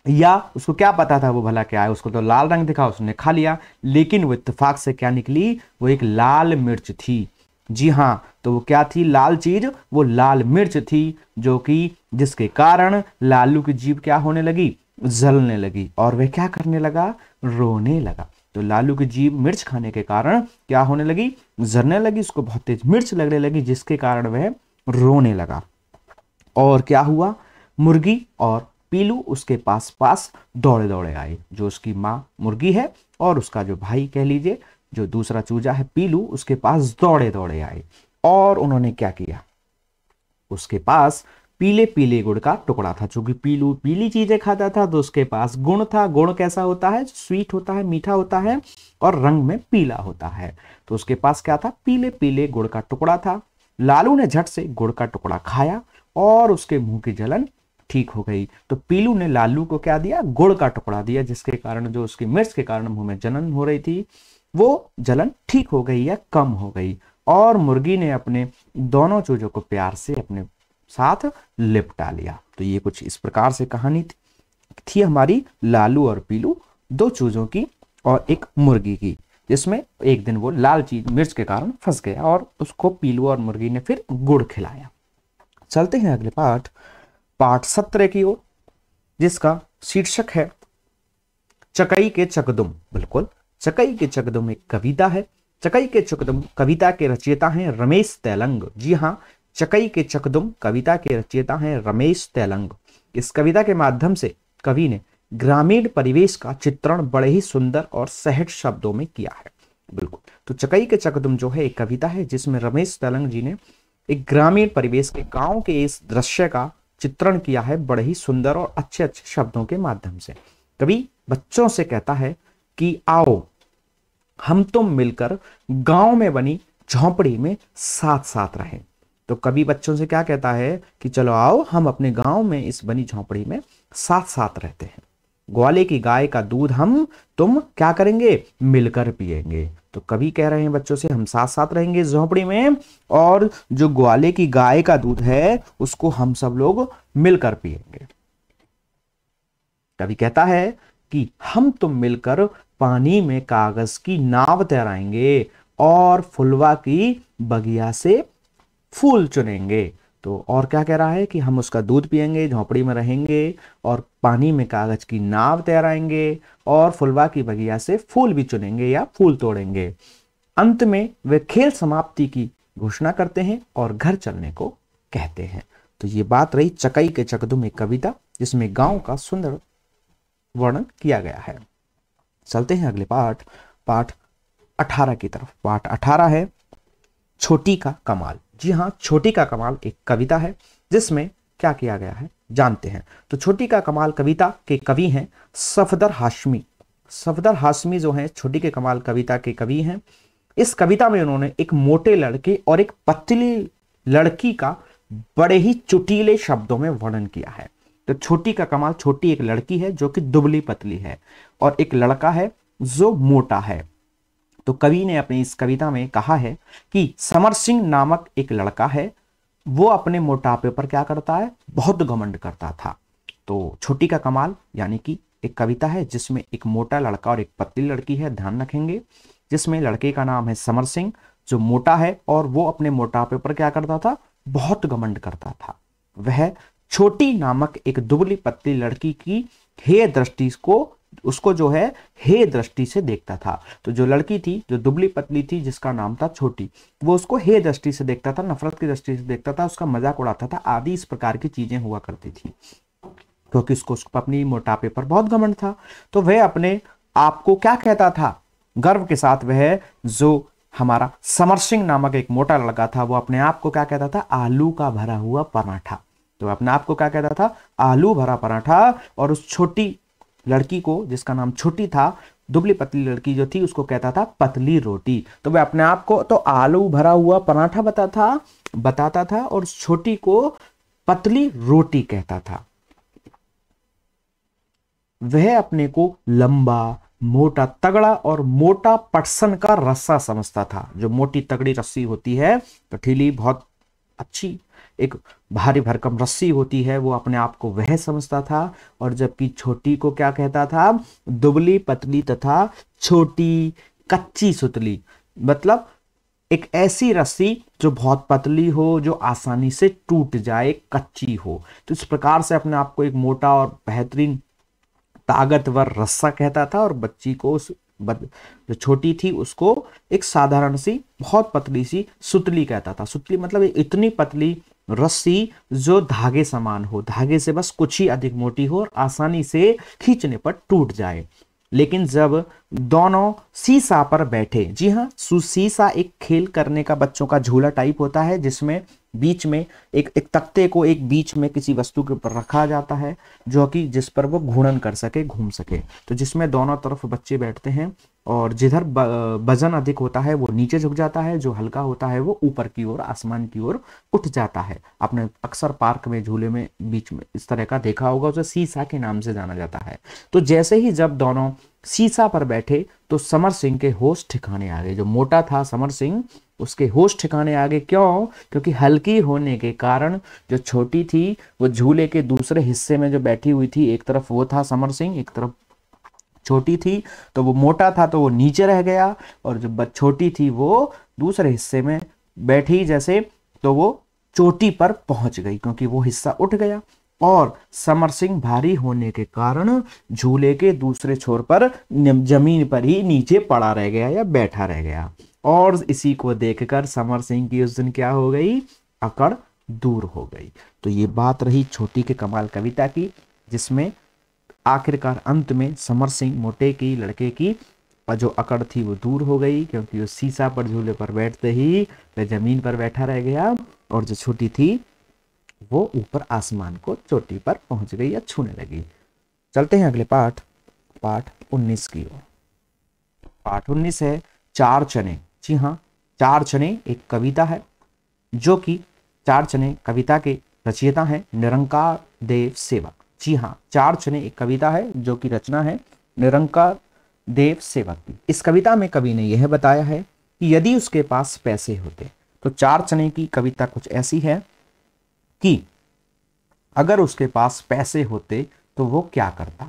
या उसको क्या पता था वो भला क्या है। उसको तो लाल रंग दिखा, उसने खा लिया, लेकिन वो इत्तेफाक से क्या निकली, वो एक लाल मिर्च थी। जी हाँ, तो वो क्या थी, लाल चीज, वो लाल मिर्च थी, जो कि जिसके कारण लालू की जीभ क्या होने लगी, जलने लगी, और वह क्या करने लगा, रोने लगा। तो लालू की जीभ मिर्च खाने के कारण क्या होने लगी, जलने लगी, उसको बहुत तेज मिर्च लगने लगी, जिसके कारण वह रोने लगा। और क्या हुआ, मुर्गी और पीलू उसके पास पास दौड़े दौड़े आए। जो उसकी माँ मुर्गी है और उसका जो भाई कह लीजिए जो दूसरा चूजा है पीलू उसके पास दौड़े दौड़े आए और उन्होंने क्या किया, उसके पास पीले पीले गुड़ का टुकड़ा था। चूंकि पीलू पीली चीजें खाता था तो उसके पास गुड़ था। गुड़ कैसा होता है, स्वीट होता है, मीठा होता है और रंग में पीला होता है। तो उसके पास क्या था, पीले पीले गुड़ का टुकड़ा था। लालू ने झट से गुड़ का टुकड़ा खाया और उसके मुंह की जलन ठीक हो गई। तो पीलू ने लालू को क्या दिया, गुड़ का टुकड़ा दिया, जिसके कारण जो उसकी मिर्च के कारण मुंह में जलन हो रही थी वो जलन ठीक हो गई या कम हो गई। और मुर्गी ने अपने दोनों चूजों को प्यार से अपने साथ लिपटा लिया। तो ये कुछ इस प्रकार से कहानी थी हमारी लालू और पीलू, दो चूजों की और एक मुर्गी की, जिसमें एक दिन वो लाल चीज मिर्च के कारण फंस गया और उसको पीलू और मुर्गी ने फिर गुड़ खिलाया। चलते हैं अगले पाठ 17 की ओर, जिसका शीर्षक है चकई के चकदुम। बिल्कुल, चकई के चकदुम एक कविता है। चकई के चकदुम कविता के रचयिता हैं रमेश तैलंग। जी हाँ, चकई के चकदुम कविता के रचयिता हैं रमेश तैलंग। इस कविता के माध्यम से कवि ने ग्रामीण परिवेश का चित्रण बड़े ही सुंदर और सहज शब्दों में किया है। बिल्कुल, तो चकई के चकदुम जो है एक कविता है जिसमें रमेश तैलंग जी ने एक ग्रामीण परिवेश के गांव के इस दृश्य का चित्रण किया है बड़े ही सुंदर और अच्छे अच्छे शब्दों के माध्यम से। कवि बच्चों से कहता है कि आओ हम तुम मिलकर गांव में बनी झोंपड़ी में साथ साथ रहें। तो कवि बच्चों से क्या कहता है कि चलो आओ हम अपने गांव में इस बनी झोंपड़ी में साथ साथ रहते हैं। ग्वाले की गाय का दूध हम तुम क्या करेंगे, मिलकर पिएंगे। तो कवि कह रहे हैं बच्चों से हम साथ साथ रहेंगे झोंपड़ी में और जो ग्वाले की गाय का दूध है उसको हम सब लोग मिलकर पिएंगे। कवि कहता है कि हम तुम मिलकर पानी में कागज की नाव तैराएंगे और फुलवा की बगिया से फूल चुनेंगे। तो और क्या कह रहा है कि हम उसका दूध पिएंगे, झोंपड़ी में रहेंगे और पानी में कागज की नाव तैराएंगे और फुलवा की बगिया से फूल भी चुनेंगे या फूल तोड़ेंगे। अंत में वे खेल समाप्ति की घोषणा करते हैं और घर चलने को कहते हैं। तो ये बात रही चकई के चकदुम एक कविता जिसमें गांव का सुंदर वर्णन किया गया है। चलते हैं अगले पाठ 18 की तरफ। पाठ 18 है छोटी का कमाल। जी हाँ, छोटी का कमाल एक कविता है जिसमें क्या किया गया है जानते हैं। तो छोटी का कमाल कविता के कवि हैं सफदर हाशमी। सफदर हाशमी जो हैं छोटी के कमाल कविता के कवि हैं। इस कविता में उन्होंने एक मोटे लड़के और एक पतली लड़की का बड़े ही चुटीले शब्दों में वर्णन किया है। तो छोटी का कमाल, छोटी एक लड़की है जो कि दुबली पतली है और एक लड़का है जो मोटा है। तो कवि ने अपनी इस कविता में कहा है कि समर सिंह नामक एक लड़का है, वो अपने मोटापे पर क्या करता है, बहुत घमंड करता था। तो छोटी का कमाल यानी कि एक कविता है जिसमें एक मोटा लड़का और एक पतली लड़की है, ध्यान रखेंगे, जिसमें लड़के का नाम है समर सिंह जो मोटा है और वो अपने मोटापे पर क्या करता था, बहुत घमंड करता था। वह छोटी नामक एक दुबली पतली लड़की की हेय दृष्टि को उसको जो है हे दृष्टि से देखता था। तो जो लड़की थी जो दुबली पतली थी जिसका नाम था छोटी, वो उसको हे दृष्टि से देखता था, नफरत की दृष्टि से देखता था, उसका मजाक उड़ाता था आदि इस प्रकार की चीजें हुआ करती थी क्योंकि उसको अपनी मोटापे पर बहुत घमंड था। तो वह अपने आप को क्या कहता था, गर्व के साथ वह जो हमारा समर सिंह नामक एक मोटा लड़का था वो अपने आप को क्या कहता था, आलू का भरा हुआ पराठा। तो अपने आप को क्या कहता था, आलू भरा पराठा। और उस छोटी लड़की को जिसका नाम छोटी था, दुबली पतली लड़की जो थी, उसको कहता था पतली रोटी। तो वह अपने आप को तो आलू भरा हुआ पराठा बताता था और छोटी को पतली रोटी कहता था। वह अपने को लंबा, मोटा, तगड़ा और मोटा पटसन का रस्सा समझता था। जो मोटी तगड़ी रस्सी होती है, पठीली बहुत अच्छी एक भारी भरकम रस्सी होती है, वो अपने आप को वह समझता था। और जबकि छोटी को क्या कहता था, दुबली पतली तथा छोटी कच्ची सुतली। मतलब एक ऐसी रस्सी जो बहुत पतली हो, जो आसानी से टूट जाए, कच्ची हो। तो इस प्रकार से अपने आप को एक मोटा और बेहतरीन ताकतवर रस्सा कहता था और बच्ची को जो छोटी थी उसको एक साधारण सी बहुत पतली सी सुतली कहता था। सुतली मतलब इतनी पतली रस्सी जो धागे समान हो, धागे से बस कुछ ही अधिक मोटी हो और आसानी से खींचने पर टूट जाए। लेकिन जब दोनों सीसा पर बैठे, जी हाँ, सीसा एक खेल करने का बच्चों का झूला टाइप होता है जिसमें बीच में एक तख्ते को एक बीच में किसी वस्तु के ऊपर रखा जाता है जो कि जिस पर वो घूर्णन कर सके, घूम सके। तो जिसमें दोनों तरफ बच्चे बैठते हैं और जिधर वजन अधिक होता है वो नीचे झुक जाता है, जो हल्का होता है वो ऊपर की ओर, आसमान की ओर उठ जाता है। आपने अक्सर पार्क में झूले में बीच में इस तरह का देखा होगा, उसे सीसा के नाम से जाना जाता है। तो जैसे ही जब दोनों सीसा पर बैठे तो समर सिंह के होश ठिकाने आ गए। जो मोटा था समर सिंह, उसके होश ठिकाने आ गए। क्यों? क्योंकि हल्की होने के कारण जो छोटी थी वो झूले के दूसरे हिस्से में जो बैठी हुई थी, एक तरफ वो था समर सिंह, एक तरफ छोटी थी, तो वो मोटा था तो वो नीचे रह गया, और जो छोटी थी वो दूसरे हिस्से में बैठी जैसे, तो वो चोटी पर पहुंच गई क्योंकि वो हिस्सा उठ गया। और समर सिंह भारी होने के कारण झूले के दूसरे छोर पर जमीन पर ही नीचे पड़ा रह गया या बैठा रह गया। और इसी को देखकर समर सिंह की उस दिन क्या हो गई? अकड़ दूर हो गई। तो ये बात रही छोटी के कमाल कविता की, जिसमें आखिरकार अंत में समर सिंह मोटे की लड़के की जो अकड़ थी वो दूर हो गई, क्योंकि वो सीसा पर झूले पर बैठते ही वह जमीन पर बैठा रह गया, और जो छोटी थी वो ऊपर आसमान को चोटी पर पहुंच गई या छूने लगी। चलते हैं अगले पाठ 19 की ओर। पाठ 19 है चार चने। जी हाँ, चार चने एक कविता है जो कि चार चने कविता के रचयिता हैं निरंकार देव सेवक। जी हाँ, चार चने एक कविता है जो कि रचना है निरंकार देव सेवक की। इस कविता में कवि ने यह बताया है कि यदि उसके पास पैसे होते, तो चार चने की कविता कुछ ऐसी है कि अगर उसके पास पैसे होते तो वो क्या करता।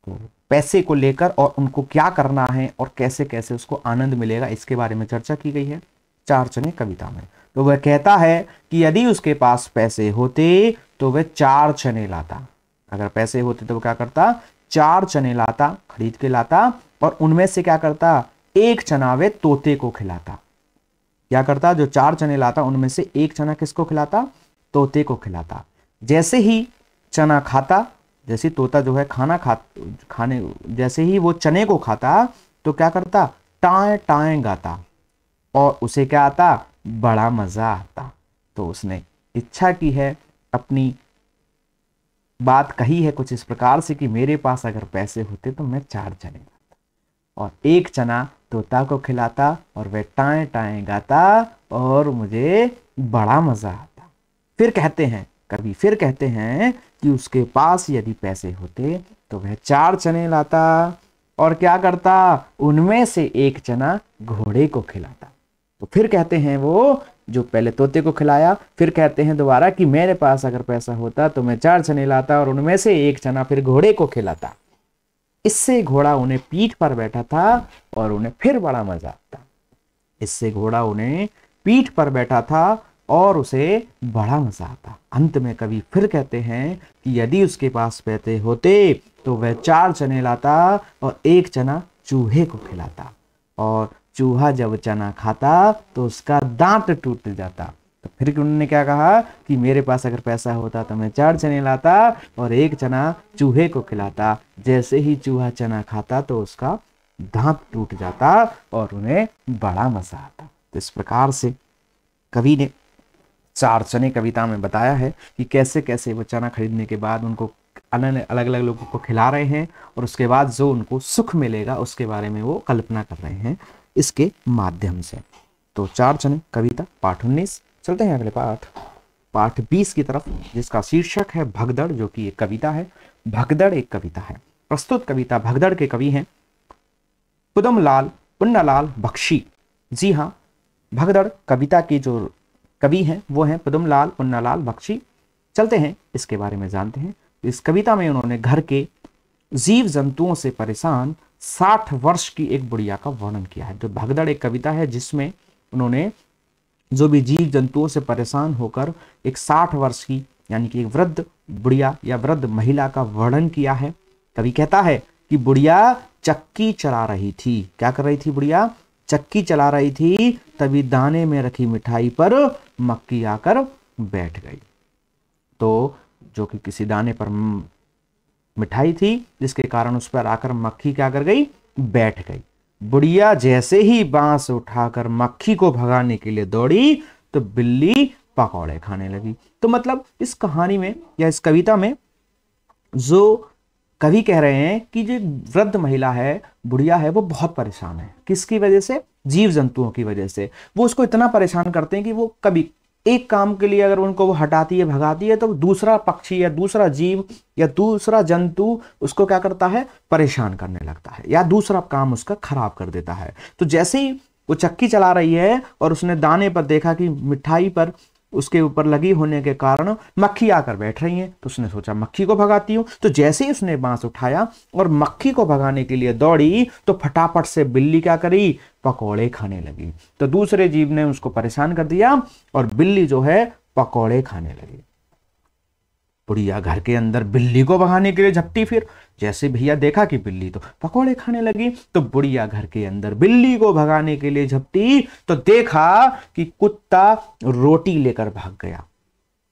तो पैसे को लेकर और उनको क्या करना है और कैसे कैसे उसको आनंद मिलेगा, इसके बारे में चर्चा की गई है चार चने कविता में। तो वह कहता है कि यदि उसके पास पैसे होते तो वह चार चने लाता। अगर पैसे होते तो वो क्या करता? चार चने लाता, खरीद के लाता, और उनमें से क्या करता? एक चना वे तोते को खिलाता। क्या करता? जो चार चने लाता उनमें से एक चना किसको खिलाता? तोते को खिलाता। जैसे ही चना खाता, जैसे तोता जो है खाने जैसे ही वो चने को खाता तो क्या करता? टाएं टाएं गाता, और उसे क्या आता? बड़ा मजा आता। तो उसने इच्छा की है, अपनी बात कही है कुछ इस प्रकार से कि मेरे पास अगर पैसे होते तो मैं चार चने लाता और एक चना तोता को खिलाता, और वह टाएं टाएं गाता और मुझे बड़ा मजा आता। फिर कहते हैं कभी, फिर कहते हैं कि उसके पास यदि पैसे होते तो वह चार चने लाता और क्या करता? उनमें से एक चना घोड़े को खिलाता। तो फिर कहते हैं वो जो पहले तोते को खिलाया, फिर कहते हैं दोबारा कि मेरे पास अगर पैसा होता तो मैं चार चने लाता और उनमें से एक चना फिर घोड़े को खिलाता। इससे घोड़ा उन्हें पीठ पर बैठा था और उन्हें फिर बड़ा मजा आता। इससे घोड़ा उन्हें पीठ पर बैठा था और उसे बड़ा मजा आता। अंत में कवि फिर कहते हैं कि यदि उसके पास पैसे होते तो वह चार चने लाता और एक चना चूहे को खिलाता, और चूहा जब चना खाता तो उसका दांत टूट जाता। तो फिर उन्होंने क्या कहा कि मेरे पास अगर पैसा होता तो मैं चार चने लाता और एक चना चूहे को खिलाता। जैसे ही चूहा चना खाता तो उसका दांत टूट जाता और उन्हें बड़ा मजा आता। तो इस प्रकार से कवि ने चार चने कविता में बताया है कि कैसे कैसे वो चना खरीदने के बाद उनको अलग अलग लोगों को खिला रहे हैं, और उसके बाद जो उनको सुख मिलेगा उसके बारे में वो कल्पना कर रहे हैं इसके माध्यम से। तो चार चने कविता पाठ 19। चलते हैं अगले पाठ 20 की तरफ, जिसका शीर्षक है भगदड़, जो कि एक कविता है। भगदड़ एक कविता है। प्रस्तुत कविता भगदड़ के कवि हैं पुदमलाल पुन्नालाल बख्शी। जी हाँ, भगदड़ कविता की जो कवि हैं वो हैं पुदमलाल पुन्नालाल बख्शी। चलते हैं इसके बारे में जानते हैं। इस कविता में उन्होंने घर के जीव जंतुओं से परेशान 60 वर्ष की एक बुढ़िया का वर्णन किया है। जो भगदड़ एक कविता है जिसमें उन्होंने जो भी जीव जंतुओं से परेशान होकर एक 60 वर्ष की यानी कि एक वृद्ध बुढ़िया या वृद्ध महिला का वर्णन किया है। कवि कहता है कि बुढ़िया चक्की चला रही थी। क्या कर रही थी बुढ़िया? चक्की चला रही थी। तभी दाने में रखी मिठाई पर मक्खी आकर बैठ गई। तो जो कि किसी दाने पर मिठाई थी, जिसके कारण उस पर आकर मक्खी क्या कर गई, बैठ गई। बुढ़िया जैसे ही बांस उठाकर मक्खी को भगाने के लिए दौड़ी तो बिल्ली पकौड़े खाने लगी। तो मतलब इस कहानी में या इस कविता में जो कवि कह रहे हैं कि जो वृद्ध महिला है, बुढ़िया है, वो बहुत परेशान है। किसकी वजह से, जीव जंतुओं की वजह से। वो उसको इतना परेशान करते हैं कि वो कभी एक काम के लिए अगर उनको वो हटाती है, भगाती है, तो दूसरा पक्षी या दूसरा जीव या दूसरा जंतु उसको क्या करता है, परेशान करने लगता है या दूसरा काम उसका खराब कर देता है। तो जैसे ही वो चक्की चला रही है और उसने दाने पर देखा कि मिठाई पर उसके ऊपर लगी होने के कारण मक्खी आकर बैठ रही है, तो उसने सोचा मक्खी को भगाती हूं। तो जैसे ही उसने बांस उठाया और मक्खी को भगाने के लिए दौड़ी तो फटाफट से बिल्ली क्या करी, पकौड़े खाने लगी। तो दूसरे जीव ने उसको परेशान कर दिया और बिल्ली जो है पकौड़े खाने लगी। बुढ़िया घर के अंदर बिल्ली को भगाने के लिए झपटी। फिर जैसे भैया देखा कि बिल्ली तो पकौड़े खाने लगी, तो बुढ़िया घर के अंदर बिल्ली को भगाने के लिए झपटी तो देखा कि कुत्ता रोटी लेकर भाग गया।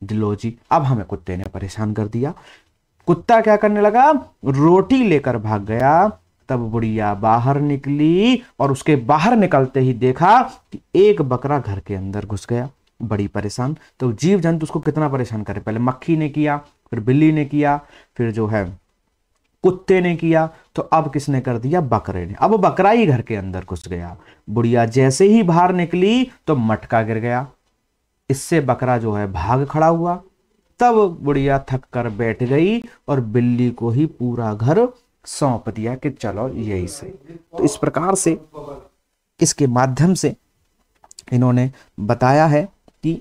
लो जी, अब हमें कुत्ते ने परेशान कर दिया। कुत्ता क्या करने लगा, रोटी लेकर भाग गया। तब बुढ़िया बाहर निकली और उसके बाहर निकलते ही देखा कि एक बकरा घर के अंदर घुस गया। बड़ी परेशान। तो जीव जंतु उसको कितना परेशान करे, पहले मक्खी ने किया, फिर बिल्ली ने किया, फिर जो है कुत्ते ने किया, तो अब किसने कर दिया, बकरे ने। अब बकरा ही घर के अंदर घुस गया। बुढ़िया जैसे ही बाहर निकली तो मटका गिर गया। इससे बकरा जो है भाग खड़ा हुआ। तब बुढ़िया थक कर बैठ गई और बिल्ली को ही पूरा घर सौंप दिया कि चलो यही सही। तो इस प्रकार से इसके माध्यम से इन्होंने बताया है कि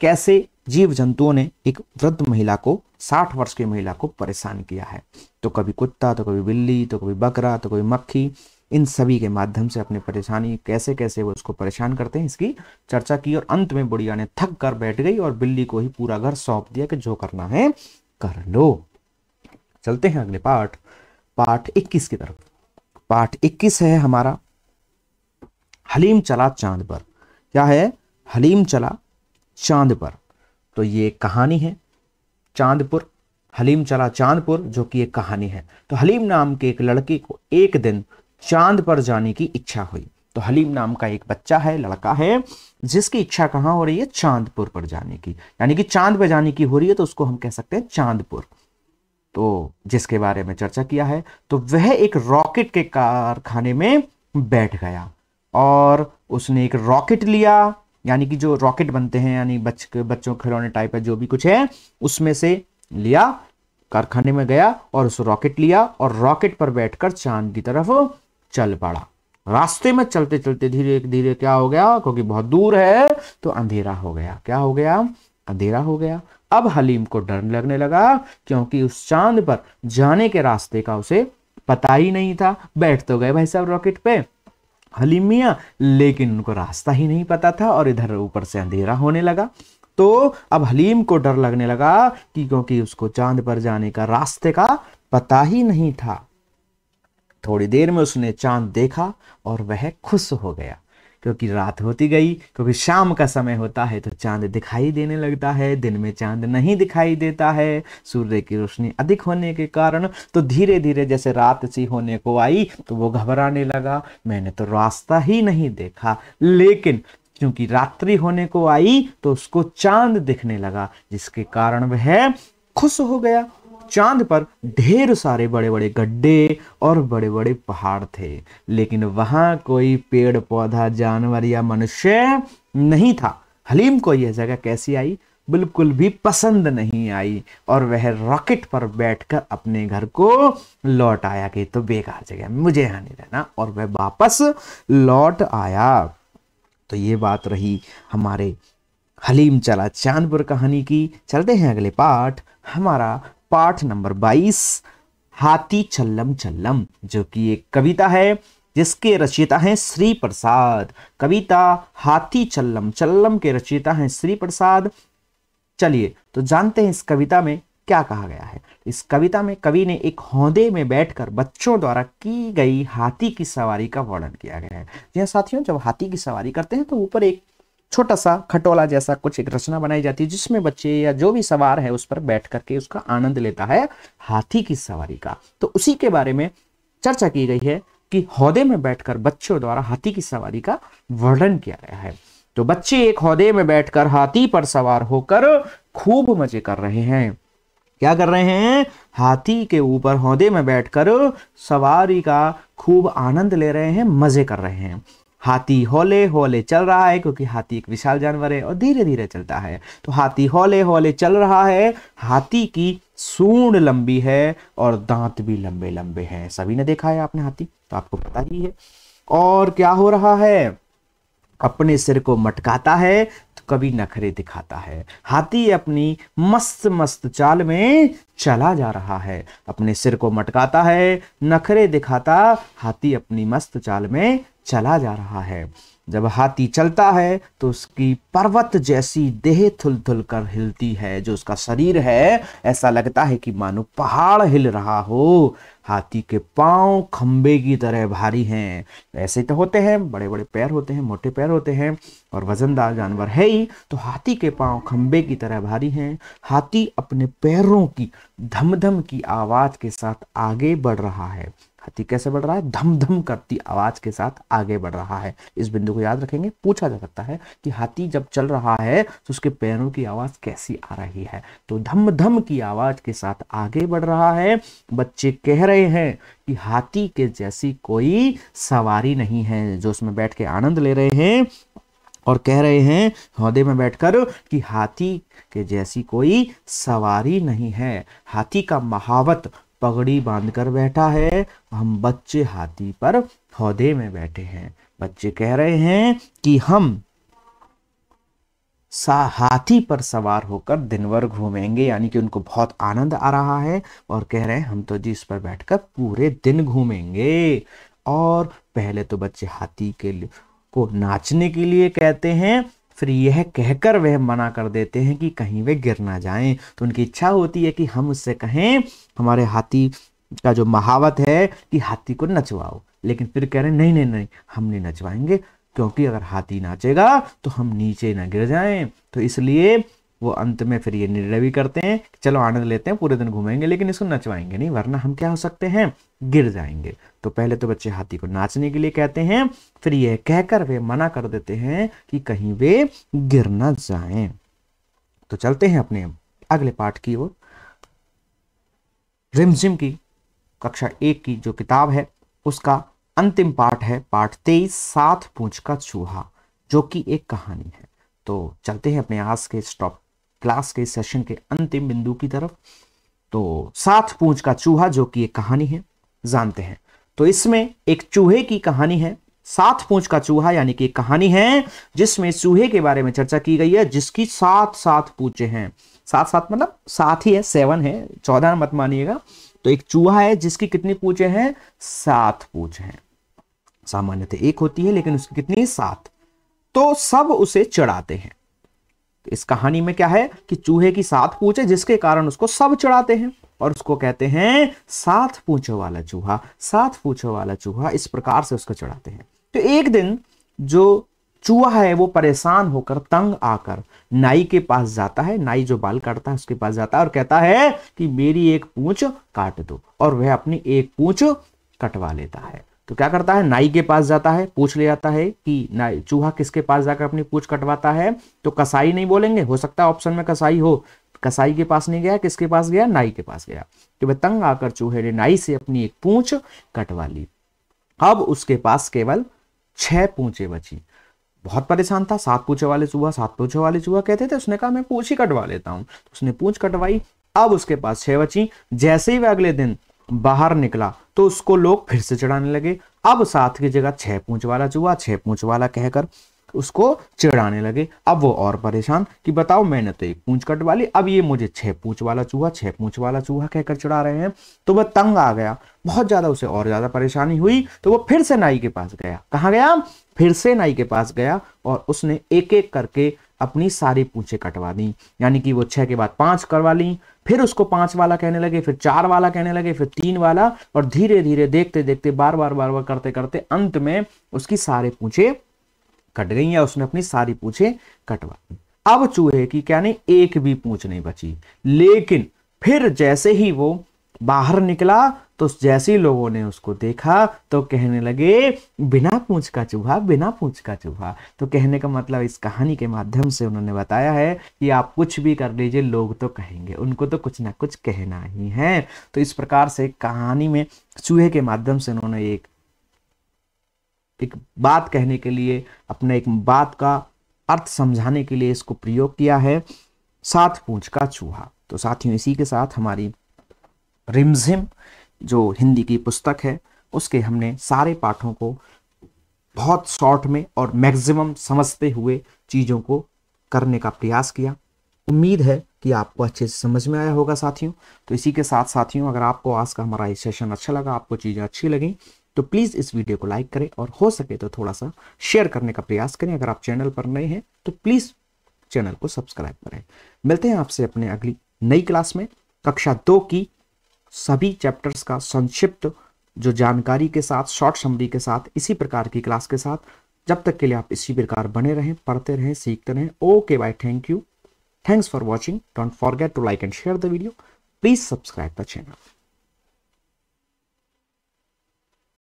कैसे जीव जंतुओं ने एक वृद्ध महिला को, 60 वर्ष की महिला को परेशान किया है। तो कभी कुत्ता, तो कभी बिल्ली, तो कभी बकरा, तो कभी मक्खी, इन सभी के माध्यम से अपनी परेशानी कैसे कैसे वो उसको परेशान करते हैं इसकी चर्चा की। और अंत में बुढ़िया ने थक कर बैठ गई और बिल्ली को ही पूरा घर सौंप दिया कि जो करना है कर लो। चलते हैं अगले पाठ 21 की तरफ। पाठ 21 है हमारा हलीम चला चांद पर। क्या है, हलीम चला चांद पर। तो ये कहानी है चांदपुर, हलीम चला चांदपुर, जो कि एक कहानी है। तो हलीम नाम के एक लड़के को एक दिन चांद पर जाने की इच्छा हुई। तो हलीम नाम का एक बच्चा है, लड़का है, जिसकी इच्छा कहां हो रही है, चांदपुर पर जाने की, यानी कि चांद पर जाने की हो रही है, तो उसको हम कह सकते हैं चांदपुर। तो जिसके बारे में चर्चा किया है, तो वह एक रॉकेट के कारखाने में बैठ गया और उसने एक रॉकेट लिया, यानी कि जो रॉकेट बनते हैं, यानी बच्चों खिलौने टाइप है जो भी कुछ है, उसमें से लिया, कारखाने में गया और उस रॉकेट लिया और रॉकेट पर बैठकर चांद की तरफ चल पड़ा। रास्ते में चलते चलते धीरे धीरे क्या हो गया, क्योंकि बहुत दूर है तो अंधेरा हो गया। क्या हो गया, अंधेरा हो गया। अब हलीम को डर लगने लगा, क्योंकि उस चांद पर जाने के रास्ते का उसे पता ही नहीं था। बैठ तो गए भाई साहब रॉकेट पे हलीम मियां, लेकिन उनको रास्ता ही नहीं पता था और इधर ऊपर से अंधेरा होने लगा। तो अब हलीम को डर लगने लगा कि क्योंकि उसको चांद पर जाने का रास्ते का पता ही नहीं था। थोड़ी देर में उसने चांद देखा और वह खुश हो गया, क्योंकि रात होती गई, क्योंकि शाम का समय होता है तो चांद दिखाई देने लगता है, दिन में चांद नहीं दिखाई देता है सूर्य की रोशनी अधिक होने के कारण। तो धीरे धीरे जैसे रात सी होने को आई तो वो घबराने लगा, मैंने तो रास्ता ही नहीं देखा। लेकिन क्योंकि रात्रि होने को आई तो उसको चांद दिखने लगा, जिसके कारण वह खुश हो गया। चांद पर ढेर सारे बड़े बड़े गड्ढे और बड़े बड़े पहाड़ थे, लेकिन वहां कोई पेड़ पौधा, जानवर या मनुष्य नहीं था। हलीम को यह जगह कैसी आई, बिल्कुल भी पसंद नहीं आई और वह रॉकेट पर बैठकर अपने घर को लौट आया कि तो बेकार जगह, मुझे यहां नहीं रहना, और वह वापस लौट आया। तो ये बात रही हमारे हलीम चला चांदपुर कहानी की। चलते हैं अगले पाठ, हमारा पाठ नंबर 22 हाथी चल्लम चल्लम, जो कि एक कविता है जिसके रचयिता हैं श्री प्रसाद। कविता हाथी चल्लम चल्लम के रचयिता हैं श्री प्रसाद। चलिए तो जानते हैं इस कविता में क्या कहा गया है। इस कविता में कवि ने एक हौदे में बैठकर बच्चों द्वारा की गई हाथी की सवारी का वर्णन किया गया है। जी साथियों, जब हाथी की सवारी करते हैं तो ऊपर एक छोटा सा खटोला जैसा कुछ एक रचना बनाई जाती है जिसमें बच्चे या जो भी सवार है उस पर बैठ करके उसका आनंद लेता है हाथी की सवारी का। तो उसी के बारे में चर्चा की गई है कि हौदे में बैठकर बच्चों द्वारा हाथी की सवारी का वर्णन किया गया है। तो बच्चे एक हौदे में बैठकर हाथी पर सवार होकर खूब मजे कर रहे हैं। क्या कर रहे हैं? हाथी के ऊपर हौदे में बैठकर सवारी का खूब आनंद ले रहे हैं, मजे कर रहे हैं। हाथी हौले हौले चल रहा है, क्योंकि हाथी एक विशाल जानवर है और धीरे धीरे चलता है। तो हाथी हौले हौले चल रहा है। हाथी की सूंड लंबी है और दांत भी लंबे लंबे हैं। सभी ने देखा है आपने हाथी, तो आपको पता ही है। और क्या हो रहा है? अपने सिर को मटकाता है तो कभी नखरे दिखाता है। हाथी अपनी मस्त मस्त चाल में चला जा रहा है। अपने सिर को मटकाता है, नखरे दिखाता हाथी अपनी मस्त चाल में चला जा रहा है। जब हाथी चलता है तो उसकी पर्वत जैसी देह थुल थुल कर हिलती है। जो उसका शरीर है ऐसा लगता है कि मानो पहाड़ हिल रहा हो। हाथी के पांव खंबे की तरह भारी हैं। ऐसे तो होते हैं, बड़े बड़े पैर होते हैं, मोटे पैर होते हैं और वजनदार जानवर है ही। तो हाथी के पांव खंबे की तरह भारी हैं। हाथी अपने पैरों की धम धम की आवाज के साथ आगे बढ़ रहा है। हाथी कैसे बढ़ रहा है? धम धम करती आवाज के साथ आगे बढ़ रहा है। इस बिंदु को याद रखेंगे, पूछा जा सकता है कि हाथी जब चल रहा है तो उसके पैरों की आवाज कैसी आ रही है। तो धम धम की आवाज के साथ आगे बढ़ रहा है। बच्चे कह रहे हैं कि हाथी के जैसी कोई सवारी नहीं है। जो उसमें बैठ के आनंद ले रहे हैं और कह रहे हैं हौदे में बैठकर कि हाथी के जैसी कोई सवारी नहीं है। हाथी का महावत पगड़ी बांधकर बैठा है। हम बच्चे हाथी पर हौदे में बैठे हैं। बच्चे कह रहे हैं कि हम हाथी पर सवार होकर दिन भर घूमेंगे, यानी कि उनको बहुत आनंद आ रहा है और कह रहे हैं हम तो जी इस पर बैठकर पूरे दिन घूमेंगे। और पहले तो बच्चे हाथी को नाचने के लिए कहते हैं, फिर यह कहकर वह मना कर देते हैं कि कहीं वे गिर ना जाएं। तो उनकी इच्छा होती है कि हम उससे कहें, हमारे हाथी का जो महावत है कि हाथी को नचवाओ, लेकिन फिर कह रहे हैं नहीं नहीं नहीं, हम नहीं नचवाएंगे, क्योंकि अगर हाथी नाचेगा तो हम नीचे ना गिर जाएं। तो इसलिए वो अंत में फिर ये निर्णय भी करते हैं कि चलो आनंद लेते हैं, पूरे दिन घूमेंगे, लेकिन इसको नचवाएंगे नहीं, वरना हम क्या हो सकते हैं? गिर जाएंगे। तो पहले तो बच्चे हाथी को नाचने के लिए कहते हैं, फिर यह कहकर वे मना कर देते हैं कि कहीं वे गिर ना जाएं। तो चलते हैं अपने अगले पाठ की ओर। रिमझिम की कक्षा 1 की जो किताब है उसका अंतिम पाठ है पाठ 23, 7 पूंछ का चूहा, जो कि एक कहानी है। तो चलते हैं अपने आज के स्टॉप क्लास के सेशन के अंतिम बिंदु की तरफ। तो 7 पूंछ का चूहा जो कि एक कहानी है, जानते हैं। तो इसमें एक चूहे की कहानी है। 7 पूंछ का चूहा यानी कि एक कहानी है जिसमें चूहे के बारे में चर्चा की गई है, जिसकी 7 पूंछें हैं। 7 मतलब 7 ही है, 7 है, 14 मत मानिएगा। तो एक चूहा है जिसकी कितनी पूंछें हैं? 7 पूंछें हैं। सामान्यतः 1 होती है, लेकिन उसकी कितनी? 7। तो सब उसे चढ़ाते हैं। तो इस कहानी में क्या है कि चूहे की 7 पूंछें, जिसके कारण उसको सब चढ़ाते हैं और उसको कहते हैं 7 पूंछों वाला चूहा। 7 पूंछों वाला चूहा, इस प्रकार से उसको चढ़ाते हैं। तो एक दिन जो चूहा है वो परेशान होकर, तंग आकर नाई के पास जाता है। नाई जो बाल काटता है उसके पास जाता है और कहता है कि मेरी एक पूंछ काट दो, और वह अपनी एक पूंछ कटवा लेता है। तो क्या करता है? नाई के पास जाता है, पूछ ले आता है कि नाई चूहा किसके पास जाकर अपनी पूंछ कटवाता है। तो कसाई नहीं बोलेंगे, हो सकता है ऑप्शन में कसाई हो। कसाई के पास नहीं गया, किसके पास गया? नाई के पास गया। तो वह तंग आकर चूहे ने नाई से अपनी एक पूंछ कटवा ली। अब उसके पास केवल 6 पूंछें बची। बहुत परेशान था। 7 पूंछे वाले चूहा, 7 पूंछे वाले चूहा कहते थे। उसने कहा मैं पूंछ ही कटवा लेता हूं। तो उसने पूंछ कटवाई। अब उसके पास 6 बची। जैसे ही वह अगले दिन बाहर निकला तो उसको लोग फिर से चढ़ाने लगे। अब 7 की जगह 6 पूंछ वाला चूहा, 6 पूंछ वाला कहकर उसको चिढ़ाने लगे। अब वो और परेशान कि बताओ मैंने तो एक पूंछ कटवा ली, अब ये मुझे 6 पूंछ वाला चूहा, 6 पूंछ वाला चूहा कहकर चिढ़ा रहे हैं। तो वह तंग आ गया, बहुत ज्यादा उसे और ज्यादा परेशानी हुई। तो वो फिर से नाई के पास गया। कहाँ गया? फिर से नाई के पास गया और उसने एक एक करके अपनी सारी पूंछें कटवा दी। यानी कि वो 6 के बाद 5 करवा ली। फिर उसको 5 वाला कहने लगे, फिर 4 वाला कहने लगे, फिर 3 वाला, और धीरे धीरे देखते देखते बार बार करते करते अंत में उसकी सारे पूंछें कट गई या उसने अपनी सारी पूंछें कटवा दी। अब चूहे की क्या नहीं, एक भी पूंछ नहीं बची। लेकिन फिर जैसे ही वो बाहर निकला तो जैसे ही लोगों ने उसको देखा तो कहने लगे बिना पूंछ का चूहा, बिना पूंछ का चूहा। तो कहने का मतलब इस कहानी के माध्यम से उन्होंने बताया है कि आप कुछ भी कर लीजिए, लोग तो कहेंगे, उनको तो कुछ ना कुछ कहना ही है। तो इस प्रकार से कहानी में चूहे के माध्यम से उन्होंने एक बात कहने के लिए, अपने एक बात का अर्थ समझाने के लिए इसको प्रयोग किया है, 7 पूंछ का चूहा। तो साथियों, इसी के साथ हमारी रिमझिम जो हिंदी की पुस्तक है उसके हमने सारे पाठों को बहुत शॉर्ट में और मैक्सिमम समझते हुए चीज़ों को करने का प्रयास किया। उम्मीद है कि आपको अच्छे से समझ में आया होगा साथियों। तो इसी के साथ साथियों, अगर आपको आज का हमारा ये सेशन अच्छा लगा, आपको चीज़ें अच्छी लगी, तो प्लीज़ इस वीडियो को लाइक करें और हो सके तो थोड़ा सा शेयर करने का प्रयास करें। अगर आप चैनल पर नए हैं तो प्लीज़ चैनल को सब्सक्राइब करें। मिलते हैं आपसे अपने अगली नई क्लास में, कक्षा 2 की सभी चैप्टर्स का संक्षिप्त जो जानकारी के साथ, शॉर्ट समरी के साथ, इसी प्रकार की क्लास के साथ। जब तक के लिए आप इसी प्रकार बने रहें, पढ़ते रहें, सीखते रहें। Okay bye, thank you, thanks for watching. Don't forget to like and share the video. Please subscribe the channel.